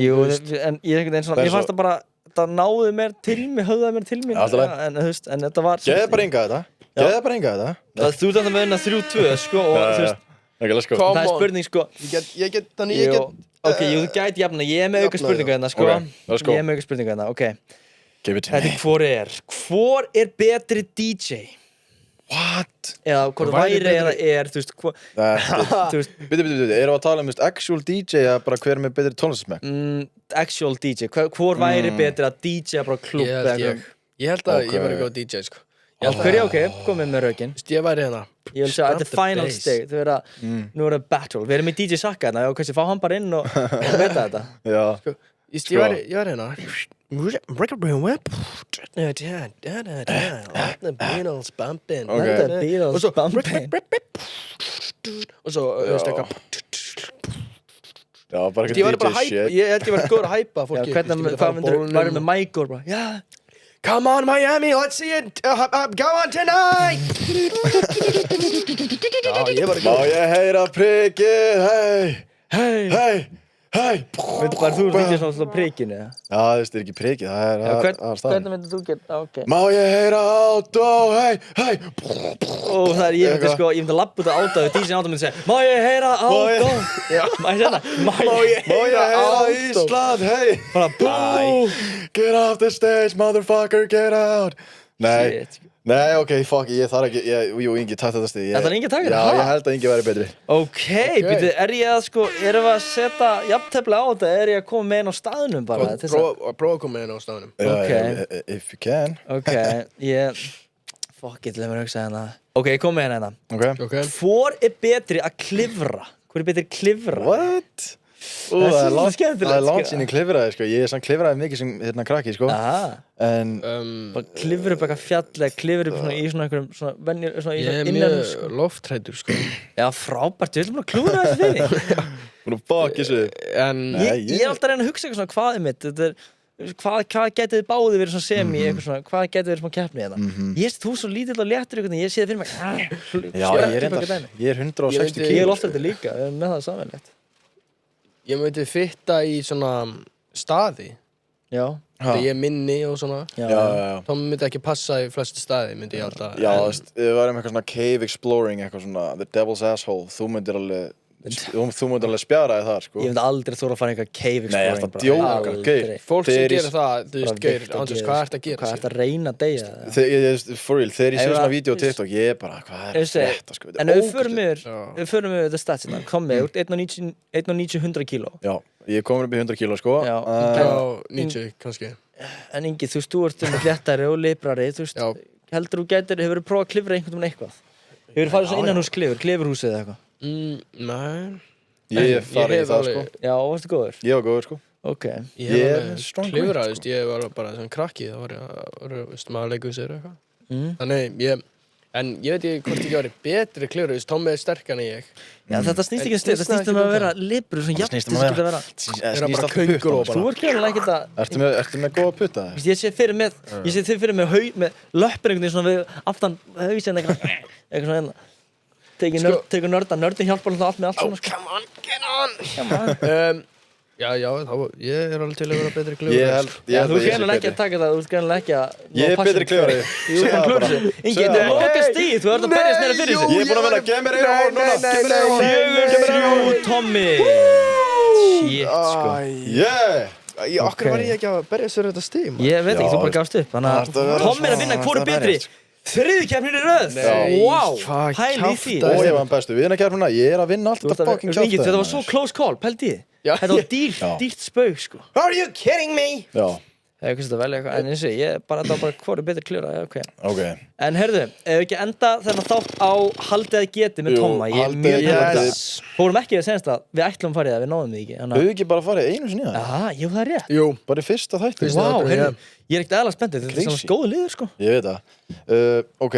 Jú, en ég fannst það bara, það náði mér til mig, höfðaði mér til mér, en þetta var... Geðið bara enga þetta. Þú ert með unna 3-2, sko, og þú veist, það spurning, sko. Ok, þú gæti jafna, ég með auka spurningu hérna, sko. Ég með auka spurningu hérna, ok. Þetta hvor er betri DJ? What? Eða hvort væri eða þú veist, Erum við að tala actual DJ eða bara hver með betri tónlistasmekk? Actual DJ, hvor væri betri að DJ bara klubb eða eitthvað? Ég held að ég var ekki á DJ, sko. Hverju, ok, komið með raukinn. Ég væri hérna. Ég vil segja, þetta er final stage, nú er það battle. Við erum með DJ Sakka hérna, og kannski fá hann bara inn og veta þetta. Já. Ég væri hérna. Let the Beatles bumpin'. Let the Beatles bumpin'. Og svo, eitthvað. Já, bara eitthvað DJ shit. Ég held ég var góður að hæpa fólki. Já, hvað varum með Mike og bara, já. Come on Miami, let's see it, go on tonight. Já, ég var ekki. Má ég heyra prikið, hei. Veitu bara, þú ert ekki svona prikinu, eða? Já, þú veist, það er ekki prikið, það er staðan. Hvernig myndir þú geta, ok. Má ég heyra átó, hei. Og það er, ég myndi lappa út á átó og DJ átó myndi segja, má ég heyra átó. Má ég segja það? Má ég heyra Ísland, hei. Bara, bú. Get off the stage, motherfucker, get out. Nei, ok, fuck, ég þarf ekki, jú, Ingi, takk þetta stið. Það er Ingi takk þetta? Já, ég held að Ingi væri betri. Ok, byrju, erum við að setja jafntefli á þetta, ég að koma með inn á staðnum bara? Prófa að koma með inn á staðnum. Ok. If you can. Ok, fuck it, leið mér að hugsa hérna. Ok, ég kom með hérna. Ok. Hvor er betri að klifra? Hvor er betri að klifra? What? Það er langt sín í klifraði, sko. Ég samt klifraði mikið sem hérna krakki, sko. En klifra upp eitthvað fjall eða klifra upp í svona einhverjum svona venjur, svona í svona innanum. Ég er mjög lofthræddur, sko. Já, frábært, við ætlum bara að klúra þessu fyrir. Búin að baka þessu. Ég er alltaf að reyna að hugsa eitthvað svona hvað er mitt, hvað getið þið báðið verið svona semi, eitthvað svona, hvað getið verið smá keppni þetta. Ég veist þú svo lítill og léttur einhvern veginn, ég sé það fyrir mig. Já, ég er 160 kíló. Ég er lofthræddur líka, við erum með það sameiginlegt. Ég myndi fitta í svona staði. Já. Þegar ég er minni og svona. Já. Þá myndi ekki passa í flesti staði, myndi ég alltaf. Já, við varum eitthvað svona cave exploring, eitthvað svona The Devil's Asshole. Þú myndir alveg þú mútt alveg spjara þig þar, sko. Ég myndi aldrei þóra að fara eitthvað cave exploring. Nei, þetta djóka, Geir. Fólk sem gerir það, þú veist, Geir, ánsins, hvað ert að gera? Hvað ert að reyna að deyja? For real, þegar ég sé svona vídeo á TikTok, ég bara, hvað þetta, sko? En við förum yfir þetta statsina, komið, úr 1,90–100 kíló. Já, ég komur upp í 100 kíló, sko. Já, 90 kannski. En Ingi, þú veist, þú ert léttari og librari, þú veist, heldur þú hefur prófað að klifra einhvern veginn eitthvað? Hefur farið svo innanhúsklifur, klifurhúsið eða eitthvað? Nei. Ég farið í það, sko. Já, varstu góður? Ég var góður, sko. Ok. Ég hef klifrað, veist, ég var bara svona krakki, það var, veist, maður leikur sér eitthvað. Þannig, en ég veit ekki hvort ég var betri klifrað, veist, Tommi sterkari en ég. Já, þetta snýst ekki það snýst að vera librur, svona jafn, þetta snýst að vera. Það er bara köngur og bara. Þú greinilega ekkert að... Ertu með góða putta? Ég sé þið fyrir með löppur einhvern veginn svona við aftan hausinn eitthvað svona tegur nördin hjálpar alltaf allt með allt svona, sko. Come on, get on! Já, ég er alveg til að vera betri klifrað. Já, þú er greinilega ekki að taka það, þú er greinilega ekki að... Ég er betri klifrað. Jú, hann klúður sig. Ingi, þetta er okkar stíð, þú ert að berjast meira fyrir sig. Ég er búinn að vera, gef mér einu hórn núna. 4-3, Tommi. Shit, sko. Okkur var ég ekki að berjast fyrir þetta stíð, maður. Ég veit ekki, þú bara gafst upp. Þannig að Tommi er að vinna, hvor er betri? Þriðju keppnin í röð. Wow, hæli í því. Og ég var hann bestu vinnakeppnina, ég er að vinna allt þetta fucking kjátt. Þetta var svo close call, pældi ég. Þetta var dýrt spaug, sko. Are you kidding me? Já. Það er kannski að velja eitthvað, en eins og þetta var bara hvor er betri klifrað, ok. En heyrðu, ef við ekki enda þennan þátt á haldið að geti með Tomma, ég er mjög nefnir. Fórum ekki að senast að við ætlum að fara í það, við náðum því ekki. Við ekki bara farið einu sinni í það? Aha, jú, það er rétt. Jú, bara í fyrsta þætti. Vá, heyrðu, ég er ekkert eðla spenntið, þetta er svona góðu liður, sko. Ég veit það. Ok,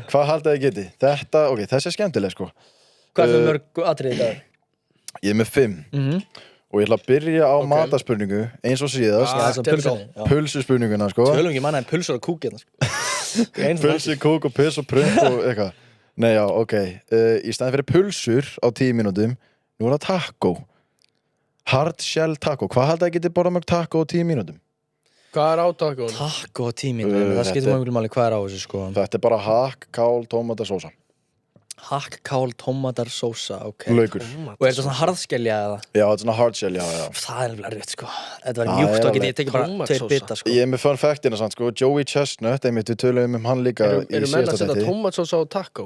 hvað haldið að geti? Þetta, ok, þessi er skemmtileg, sko. Hvað er það mörg atriði í dag? Ég er með 5. Og ég ætla að byrja á mataspurningu eins og síðast. Pulsuspurninguna, sko. Tölum ekki manna en pulsur og kúk hérna, sko. Pulsi, kúk og piss og prump og eitthvað. Nei, já, ok. Í staðinn fyrir pulsur á 10 mínútum, nú er það taco. Hard shell taco. Hvað haldið að geti borðað mörg taco á 10 mínútum? Hvað er á tacoinu? Taco á 10 mínútum, það skiptir mjög máli hvað er á þessu, sko. Þetta er bara hakk, kál, tómatar, sósa. Hakk, kál, tómatar, sósa, ok. Laukur. Og er þetta svona harðskelja eða? Já, þetta er svona hard shell, já. Það er alveg rétt, sko. Þetta var mjúkt og get ég tekið bara 2 bita, sko. Ég er með fun factina, sant, sko. Joey Chestnut, einmitt, við töluðum hann líka í síðasta þætti. Eru menn að setja tómatsósa á taco?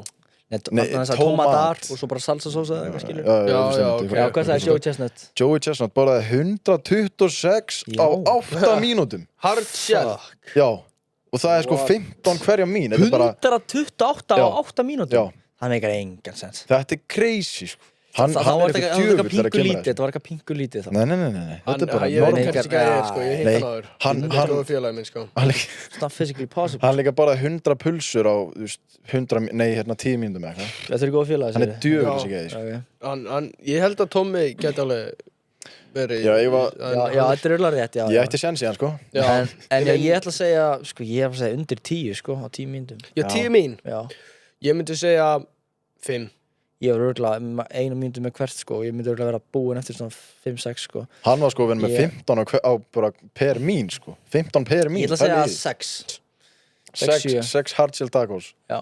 Nei, tómatar og svo bara salsasósa eða eitthvað, skilur. Já, ok. Já, hvað sagði Joey Chestnut? Joey Chestnut borðaði 126 á 8 mínútum. Hard shell? Já, og það er sko 15 hverja mín. 128 á 8 mínútum? Já. Það meikar engan sens. Þetta er crazy, sko. Hann er eitthvað djöfull þegar kemur þessu. Þetta var eitthvað pingu lítið þá. Nei. Þetta er bara ég veit kannski ekki að ég er, sko. Ég hitt hann áður. Hann félagi minn, sko. It's not physically possible. Hann líka bara 100 pulsur á 10 mínútum eitthvað. Þetta er góð félagi. Hann er djöfull sig eða, sko. Ég held að Tommi geti alveg verið... Já, þetta er öll að rétt, já. Ég ætti sjens í hann, sko. En ég ætla að segja, sko, ég ætla að segja undir 10, sko, á 10 mínútum. Já, 10 mín? Já. Ég myndi segja 5. Ég var örgulega 1 mínútu með hvert, sko. Ég myndi örgulega vera búinn eftir svona 5-6, sko. Hann var sko með 15 á bara per mín, sko. 15 per mín. Ég ætla að segja 6. 6 hard shell tacos. Já.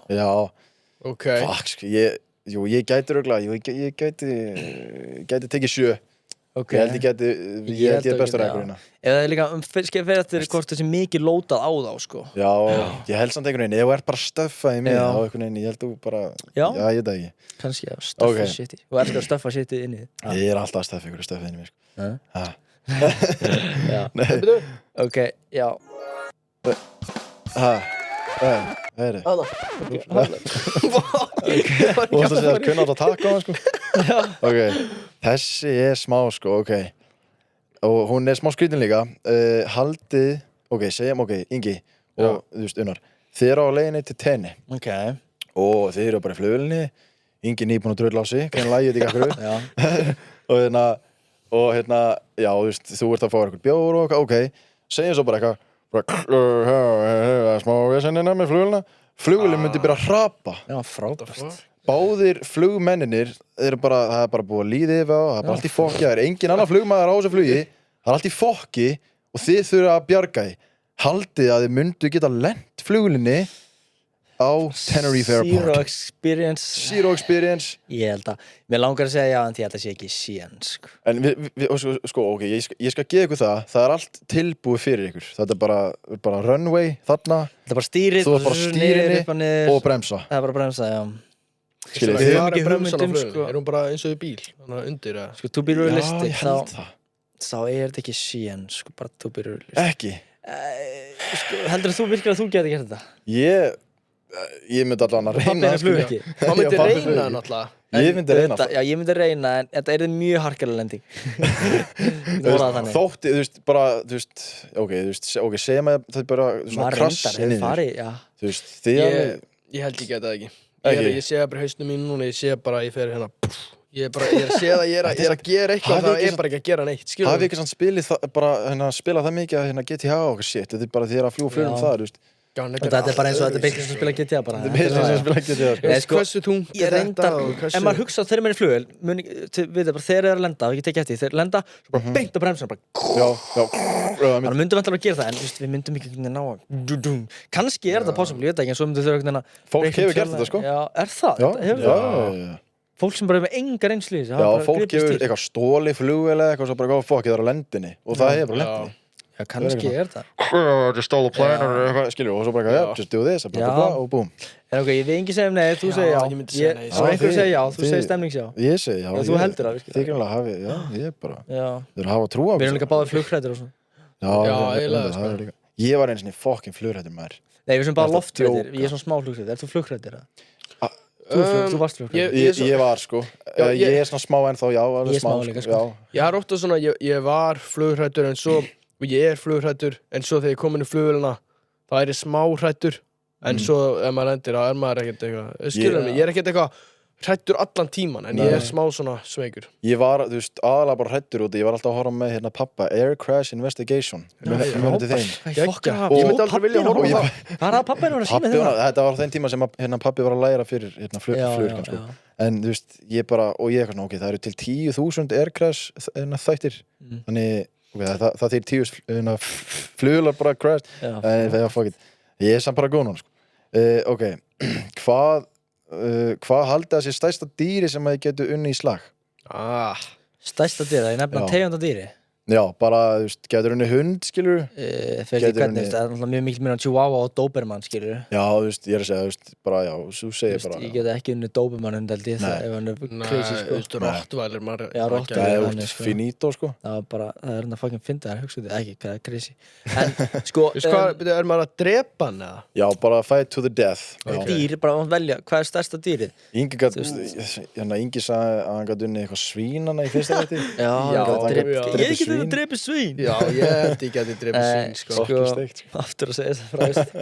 Ok. Fuck, sko. Ég gæti örgulega, ég gæti tekið 7. Ok. Ég held ég er bestur að einhverjina. Eða líka, fyrir eftir hvort þessi mikið lótað á þá, sko. Já, ég held samt einhvern veginn, ef þú ert bara stöffað í mig á einhvern veginn, ég held þú bara, ég veit það ekki. Kannski, já, stöffa shitið. Þú elskar að stöffa shitið inn í þið. Ég er alltaf að stöffa ykkur stöffað inn í mig, sko. Já. Ok, já. Heyri. Þú varst að segja að kunna átt að taka á hann, sko. Ok, þessi er smá, sko, ok. Og hún er smá skrítin líka. Haldið, ok, segjum, ok, Ingi og, þú veist, Unnar. Þið eru á leiðinni til Tenni. Ok. Og þið eru bara í flugvélinni. Ingi nýbúinn að drulla á sig, hvernig lagið þetta ekki akkur. Og já, þú veist, þú ert að fá eitthvað bjór og eitthvað, ok. Segjum svo bara eitthvað. Smá vesennina með flugvélina. Flugvélin myndi byrja að hrapa. Já, frábært. Báðir flugmenninir, það er bara búið að líða yfir á, það er bara allt í fokki, það er engin annar flugmaður á þessu flugi, það er allt í fokki og þið þurfa að bjarga því. Haldið að þið myndu geta lent flugvélinni á Tenerife Airport Zero experience Ég held að, mér langar að segja já en því að þetta sé ekki séns sko. En ok, ég skal gefa ykkur það allt tilbúið fyrir ykkur þetta er bara runway þarna Þetta er bara stýrið þú er bara stýrinni og bremsa Það er bara bremsa, já Skiljið Við þið? höfum ekki hugmyndum sko. hún bara eins og í bíl þannig að undir Sko, to be Já, realistic ég held það þá er þetta ekki séns sko, bara to be realistic Ekki sko, Heldur þú virkilega að þú geti gert þetta? Ég myndi allan að reyna Pabbinn flug ekki maður myndi reyna náttúrulega Ég myndi reyna Já, ég myndi reyna en þetta er mjög harkalega lending Þótti, þú veist, bara ok, segjum að það er bara svona krass inn í þér Þið ég held ég geta það ekki ég sé bara hausnum mín núna ég sé bara ég fer hérna ég sé að ég er að gera eitthvað það er bara ekki að gera neitt hafið ekki svona spilað það mikið að GTA og shit þetta er bara því að fljúa flugum það Þetta er bara eins og þetta er beinslega sem spila GTA bara Þetta er beinslega sem spila GTA hversu tungt Ég reyndar, ef maður hugsa þegar maður er í flugvél við bara þegar þeir eru að lenda, og ég tekið eftir þeir lenda, svo bara beint á bremsuna bara Þannig myndum við alltaf að gera það en við myndum ekki ná að kannski er þetta possible, ég veit ekki en svo myndum þau að Fólk hefur gert þetta sko Já, er það? Fólk sem bara hefur enga reynslu í þessu Já, fólk hefur eitthvað stólið flugvél eða eitthvað svo bara góð fokk, ég þarf á lendinni og það hefur bara lendinni Já, kannski er það Just stole a plane or eitthvað, skilur og svo bara eitthvað, just do this og boom En ok, ég vil ekki segja nei, þú segir já ég myndi segja nei Svo einhver segir já, þú segir stemningsjá Ég segi já Þú heldur það, Þið greinlega hafi, já, ég bara Já Þau eru að hafa trú á Við erum líka báðir flughræddir og svona Já, eiginlega, Ég var einu sinni fucking flugrættur maður Nei, við sem bara loftrættir, ég er svona smá flugrættir Ert þú flugrættir? Þú varst flugrættir Ég var sko Ég er svona smá ennþá, já Ég er smá líka sko Ég har ótt að svona, ég var flugrættur en svo og ég er flugrættur en svo þegar ég kom inn í flugvélina þá er ég smá hrættur en svo ef maður lendir þá er maður ekkert eitthvað skilur mig, ég er ekkert eitthvað hrættur allan tíman en ég er smá svona sveikur Ég var, þú veist, aðalega bara hrættur út ég var alltaf að horfa með hérna pappa Air Crash Investigation Mjöndi þeim Ég myndi aldrei vilja horfa á það Hvað er það pappinu var að sína þeim? Þetta var þeim tíma sem hérna pappi var að læra fyrir hérna flugvirkjan sko en þú veist, ég bara, og ég eitthvað svona ok, það eru til 10.000 Air Crash þættir þannig það þýr 10 fluglar bara crash ég er samt bara góð núna sko. Ok, hvað haldið að sé stærsta dýri sem að þið getur unni í slag? Stærsta dýri, það er nefnilega tegunda dýri Já, bara, þú veist, getur unni hund, skilur Fyrir ekki hvernig, það er náttúrulega mjög mikil meira Chihuahua og Dobermann, skilur Já, þú veist, ég er að segja, þú veist, bara, já, þú segir bara Ég get ekki unni Dobermann hund, held ég það ef hann er crazy, sko Þú veist, Rottweiler maður Já, Rottweiler Það er finito, sko Það er bara, það er hérna fucking fyndið, það er hugsaðu ekki, hvað er crazy En, sko Þú veist hvað, er maður að drepa hann, eða? Já, bara fight to the death Dýr, bara að velja, hvað er stærsta dýrið? Ingi sagði að hann gat unni eitthvað svínana í fyrsta þætti Ég get þetta dreipið svín Já, ég held ég geti dreipið svín, sko Aftur að segja þetta fræðist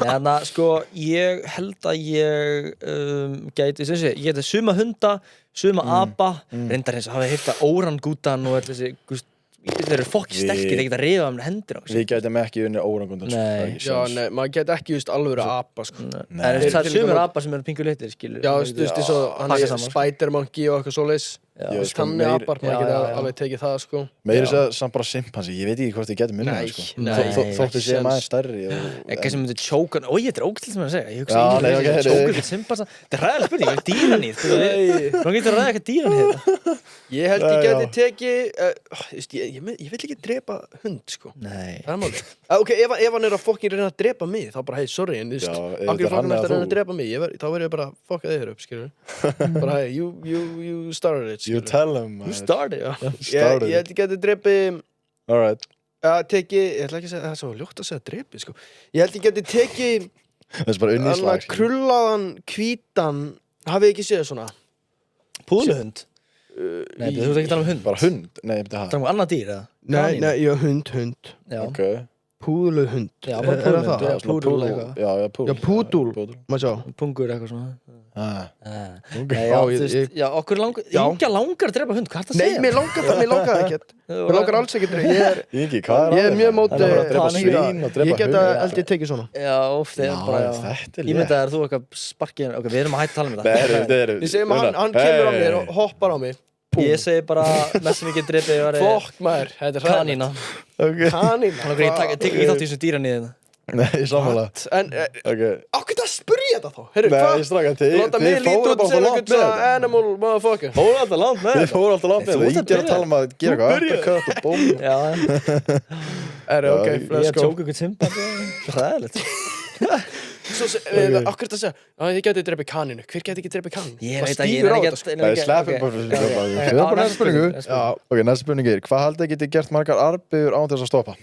Þannig að, sko, ég held að ég gæti, sem sé, ég geti suma hunda, suma apa reyndar eins og hafið heyrt að órangútan og þessi, þeir eru fokki sterkir, þeir geta rifað um hendur á Við gætum ekki unni órangundan Já, nei, maður get ekki just alveg apa sko. Það er sumir apa sem eru pinguleitir, skilur Já, þú veist, eins og hann er Spider-Monkey og eitthvað svoleiðis Þannig apar, maður geta alveg tekið það sko Meiri þess að samt bara simpansi, ég veit ekki hvort þið getum unni þóttu sé maður stærri Eitthvað sem myndir tjóka ég þetta er ógæslega sem að segja ég hugsa tjóka eitthvað simpansa þetta er ræðilega spurning, hvað er dýranýð þú getur að ræða eitthvað dýranýð Ég held ég geti tekið ég vil ekki drepa hund sko Nei Það er málið Ok, ef hann er að fokkin reyna að drepa mig þá bara, hey, sorry, en þú veist Akkur fokkin eftir að reyna að drepa mig þá verður ég bara fokka þig upp, skilur Bara, hey, you started it You tell him You started, já Ég held ég geti drepið Alright ég ætla ekki að segja, það er svo ljótt að segja drepið, sko Ég held ég geti tekið Það er bara unni í slag krullaðan, hvítan hafið ekki séð svona Púðluhund Nei, þú ert ekki að tala um hund Bara hund? Nei, Það er um annað dýr, eða? Nei, já, hund Já Ok Púðluhund Já, bara púðluhund Já, púdúl Má sjá Pungur eitthvað svona Já, okkur langar að drepa hund, hvað er það að segja? Nei, mér langar ekkert Mér langar alls ekkert Ingi, hvað Ég er mjög móti drepa svín og drepa Ég geta aldrei tekið svona Já, það er bara Ég myndi að þú eitthvað sparkið Ok, við erum að hætta að tala með það Við segjum að hann kemur á mér og hoppar á mig Ég segi bara mest sem ég get drepið Fokk maður, þetta er kanína Kanína Ég tek ekki þátt í þessu dýranýðina Nei, samanlega En, ákveð að spyrja segja þetta þá? Heyrðu, Nei, strákar, láta mig líta út sem einhvern svona animal motherfucker. Fóru alltaf langt með Þið fóru alltaf langt með það. Ég að tala um að gera eitthvað uppercut og bóm. Já, Ok, ég let's að go. tjóka ykkur timpandi. Ræðilegt. Akkur þetta að segja, þið getið drepið kaninu. Hver getið ekki drepið kaninu? Ég Það veit ekki, stígur á ég þetta, Nei, sleppum bara fyrir sig. Fyrir bara næsta spurningu. Ok, næsta spurning hvað haldið þið getið gert margar arbeigur án þess að stoppa?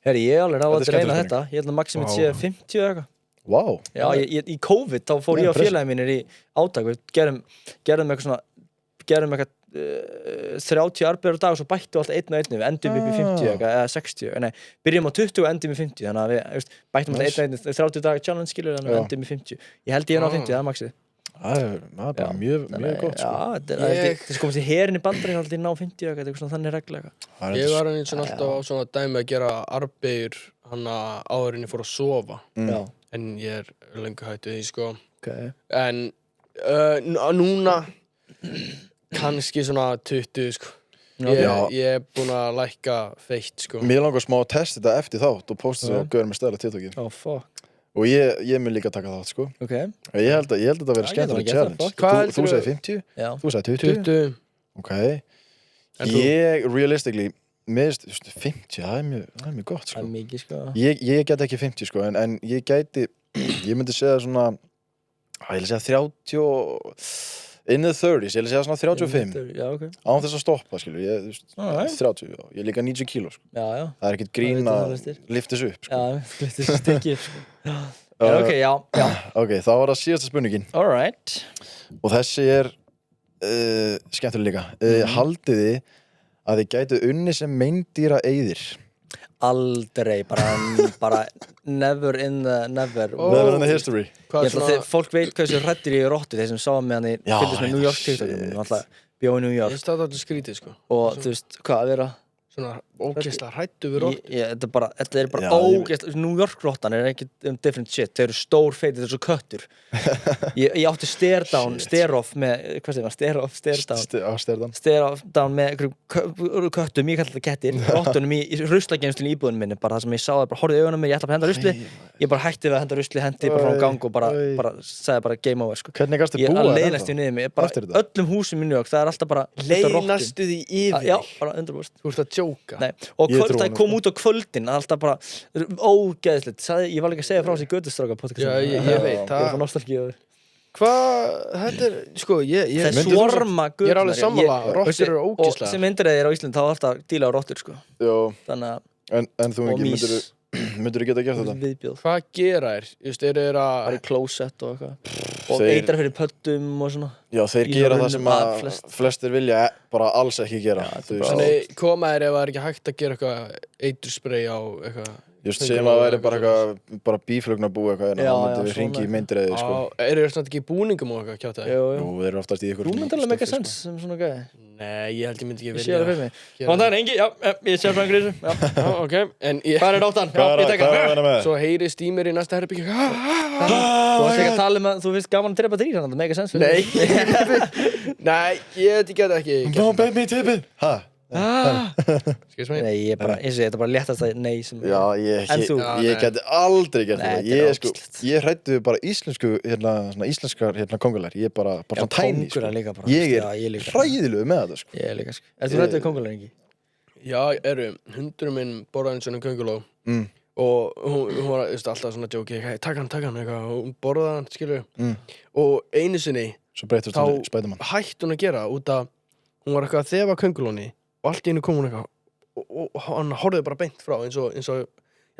Herri, ég alveg Þetta er ráði að reyna skemmtileg þetta. Ég held að maximum sé 50 eða eitthvað. Vá. Já, í COVID þá fór ég og félagi mínir í átak. Við gerðum eitthvað 30 arbeigur á dag og svo bættum við alltaf einn og einn. Við endum upp í 50 eitthvað, eða 60. Nei, byrjum á 20 og endum í 50. Þannig að við bættum alltaf einn og einn 30 daga challenge skilur þannig að við endum í 50. Ég held ég ná 50, það er maxið. Það er bara mjög gott, sko. Já, þetta komast í herin í Bandaríkjunum alltaf ná 50 eitthvað, eitthvað svona þannig regla eitthvað. Ég var eins og alltaf á svona dæmi að gera arbeigur áður en ég fór að sofa. En ég löngu hættu því, sko. En núna kannski svona 20, sko. Ég búinn að lækka feitt, sko. Mér langar smá að testa þetta eftir þátt og posta þess að gauður með stæla TikTokið. Oh, fuck. Og ég mun líka taka þátt, sko. Ok. Ég held að þetta verði skemmtileg challenge. Þú sagði 50, þú sagði 20. Ok. Realistically, mér finnst 50, það er mjög gott, sko. Það er mikið, sko. Ég get ekki 50, sko, en ég gæti, ég myndi segja svona, ég vil segja 30, in the 30s, ég vil segja svona 35. Já, ok. Án þess að stoppa, skilur, 30, ég er líka 90 kíló, sko. Já. Það er ekkert grín að lifta þessu upp, sko. Já, lifta þessu stykki upp, sko. Ok, já. Ok, þá var það síðasta spurningin. Alright. Og þessi er skemmtileg líka. Haldið þið að þið gætu unni sem meindýra eyðir? Aldrei, bara never in the never. Never in the history. Ég held að fólk veit hvað sem hrættir í rottu, þeir sem sá með hann í fylgdist með New York TikTokum, alltaf bjó í New York. Ég finnst þetta skrítið, sko. Og þú veist, hvað að vera? Svona ógeðslega hræddu við rottu. Þetta er bara ógeðslega, New York rottan er ekki different shit, þeir eru stór feiti, þeir eru svo köttur. Ég átti stare-off með, hvað segir maður, stare-down með köttum, ég kallar þetta kettir, rottunum í ruslageymslunni í íbúðunum minni, bara það sem ég sá það, bara horfði í augunum mér, ég ætla að henda rusli, ég bara hætti við að henda rusli, hendi bara frá gang og bara sagði bara game over, sko. Hvernig gastu Ég búa er að þetta? leiðnastu niður mig, bara öllum húsum í New York, það er alltaf bara Leiðnastu því yfir? Já, bara 100%. Þú ert að djóka? Nei, og það kom út á kvöldin, alltaf bara ógeðslegt, ég var líka að segja frá þessi gödustráka podcast. Já, ég veit það. Ég er frá nostalgíu. Þetta er, sko, það er svorma gödnar. Ég er alveg sammála, rottur eru ógeðslega. Og sem indriðir á Íslandi, þá er alltaf að díla á rottur, sko. Jó. Þannig að, en þú ekki, myndirðu geta gert þetta? Viðbjóð. Hvað gera þér? Þeir bara í closet og eitthvað. Og eitra fyrir pöddum og svona. Já, þeir gera það sem að flestir vilja bara alls ekki gera. Þannig koma þér ef það er ekki hægt að gera eitthvað eiturspray á eitthvað. Just segjum að það væri bara eitthvað, bara bíflugnabú eitthvað, en þá myndum við hringi í meindreiði, sko. Eru þeir svona ekki í búningum og eitthvað kjátt það? Jú. Þeir eru oftast í ykkur. Þú myndi alveg mega sens sem svona gæði. Nei, ég held ég myndi ekki vilja. Ég sé það fyrir mig. Þannig það er engi, já, ég sé frá einhverju þessu. Já, ok. Hvað er dóttan? Já, ég tek hann. Svo heyrist í mér í næsta herbyggju. Þú varst ekki að tala um að þú finnst gaman að drepa þrír, þannig það mega sens fyrir mig. Nei, ég get ekki. Má beð mig tippið. Hæ? Nei, ég bara, eins og þetta er bara léttast að nei sem. Já, ég geti aldrei gert þetta. Ég hræddi bara íslenskar kóngulær. Ég er bara svona tæni, sko. Ég er hræðilegur með þetta, sko. Ég er líka, sko. Þú hræddi við kóngulær ekki? Já, hundurinn minn borðaði svona könguló og hún var alltaf svona djóki, takk hann eitthvað, og hún borðaði hann, skilur og einu sinni þá hætti hún að gera út að hún var eitthvað að þefa köngulóni og allt í einu kom hún eitthvað og hann horfði bara beint frá eins og ég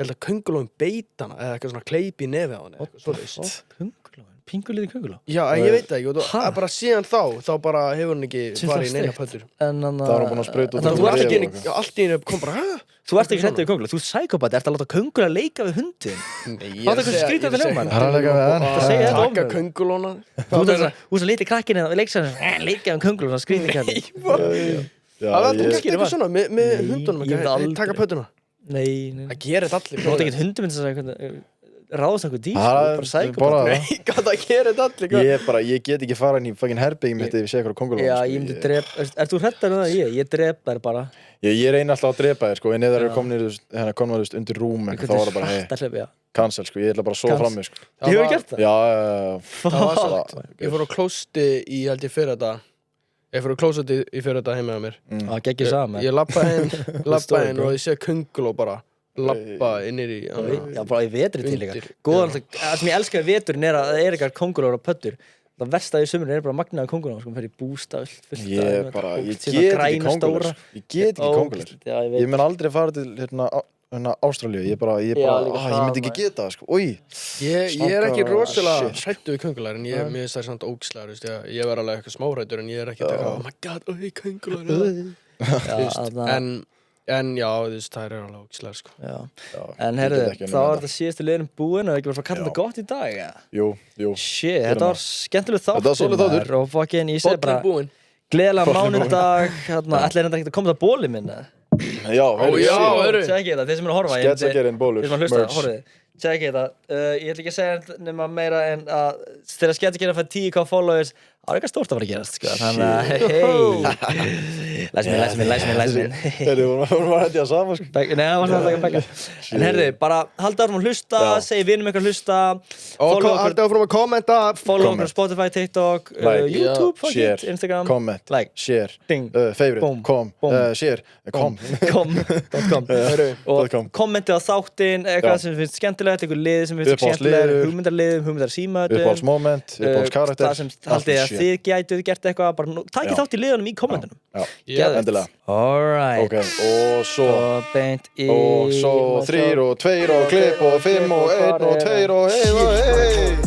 held að köngulóin beit hana eða eitthvað svona kleip í nefið á hana Köngulóin? Pingulíði könguló? Já, ég veit það ekki og bara síðan þá bara hefur hann ekki farið í neina pöddur Það var hann búin að sprauta út Þú ert ekki allt í einu kom bara Þú ert ekki hræddur við könguló, þú ert sækópati, ert að láta könguló leika við hundin Hvað er það skrítið að ljóma hann? Taka köngulóna Þú ert að lítið krakkinu og leika við könguló skrítið Þú gert eitthvað svona með hundunum taka pödduna Nei Það gerir þetta allir Þú átt ekkert hundum eins og ráðast einhver dýr, bara sækópati Nei, hvað það gerir þetta allir Ég get ekki fara inn í fucking herbyggi mitt ef ég sé eitthvað kónguló Já, ég myndi drepa, ert þú hræddari en það ég drep þær bara Ég reyni alltaf að drepa þér, sko, en ef það eru komnir undir rúm þá er það bara, hei Cancel, sko, ég ætla bara að sofa frammi, sko. Ég hefur gert það? Já, það var svo. Ég fór á klósti í, held ég, fyrradag. Ég fór á klósetti í fyrradag heima á mér. Það geggir saman. Ég labbaði inn og ég sé könguló bara labba innir í... Já, bara í vetri til líka. Góðan, það sem ég elska við veturinn að það eitthvað köngulóar og pöddur. Það versta í sumurinn bara magnaði köngulóar, sko, maður fer í bústað, fullt ég get ekki kóngulær. Ég get ekki kóngulær. Ég mun aldrei fara til, Ástralíu. Ég myndi ekki geta það, sko. Új. Ég ekki rosalega hræddur við köngulær, en mér finnst það samt ógeðslegar, veist ég. Ég var alveg eitthvað smáhræddur, en ég ekki eitthvað, oh my god, köngulær. En já, það alveg ógeðslegar, sko. En herðu, þá var þetta síðustu liðurinn búinn og ekki bara að kalla þetta gott í dag, ja? Jú. Shit, þetta var skemmtileg þáttur. Þetta var svolítið þáttur. Og fucking, ég segi bara, gleðilega mánudag, ætlaði þetta ekki að koma það bóli minna? Já, hörru. Tjekki þetta, þeir sem að horfa. Sketsagerinn bólur. Þeir sem að hlusta, horfið. Tjekki þetta. Ég ætla ekki að segja nema meira en að þegar sketsagerinn fær 10k followers, það var eitthvað stórt að fara að gerast, sko. Þannig að, Læs minn. Við vorum að hætti að sama, sko. Nei, það var svona ekki. En herðu, bara halda áfram að hlusta, segi vinum ykkur að hlusta. Og halda áfram að kommenta. Follow okkur á Spotify, TikTok, YouTube, share, Instagram. Comment, share, favorite, share, og kommentið á þáttinn, eitthvað sem finnst skemmtilegt, eitthvað liðið sem finnst skemmtilegt, hugmyndar símaðum, uppáhaldsmoment, uppáhaldskarakter, það sem haldið að þið gætuð gert eitthvað, bara takið þátt í liðunum í kommentunum. Endilega. Alright. Ok, og svo beint í... Og svo 3 og 2 og klipp og 5 og 1 og 2 og 1 og 1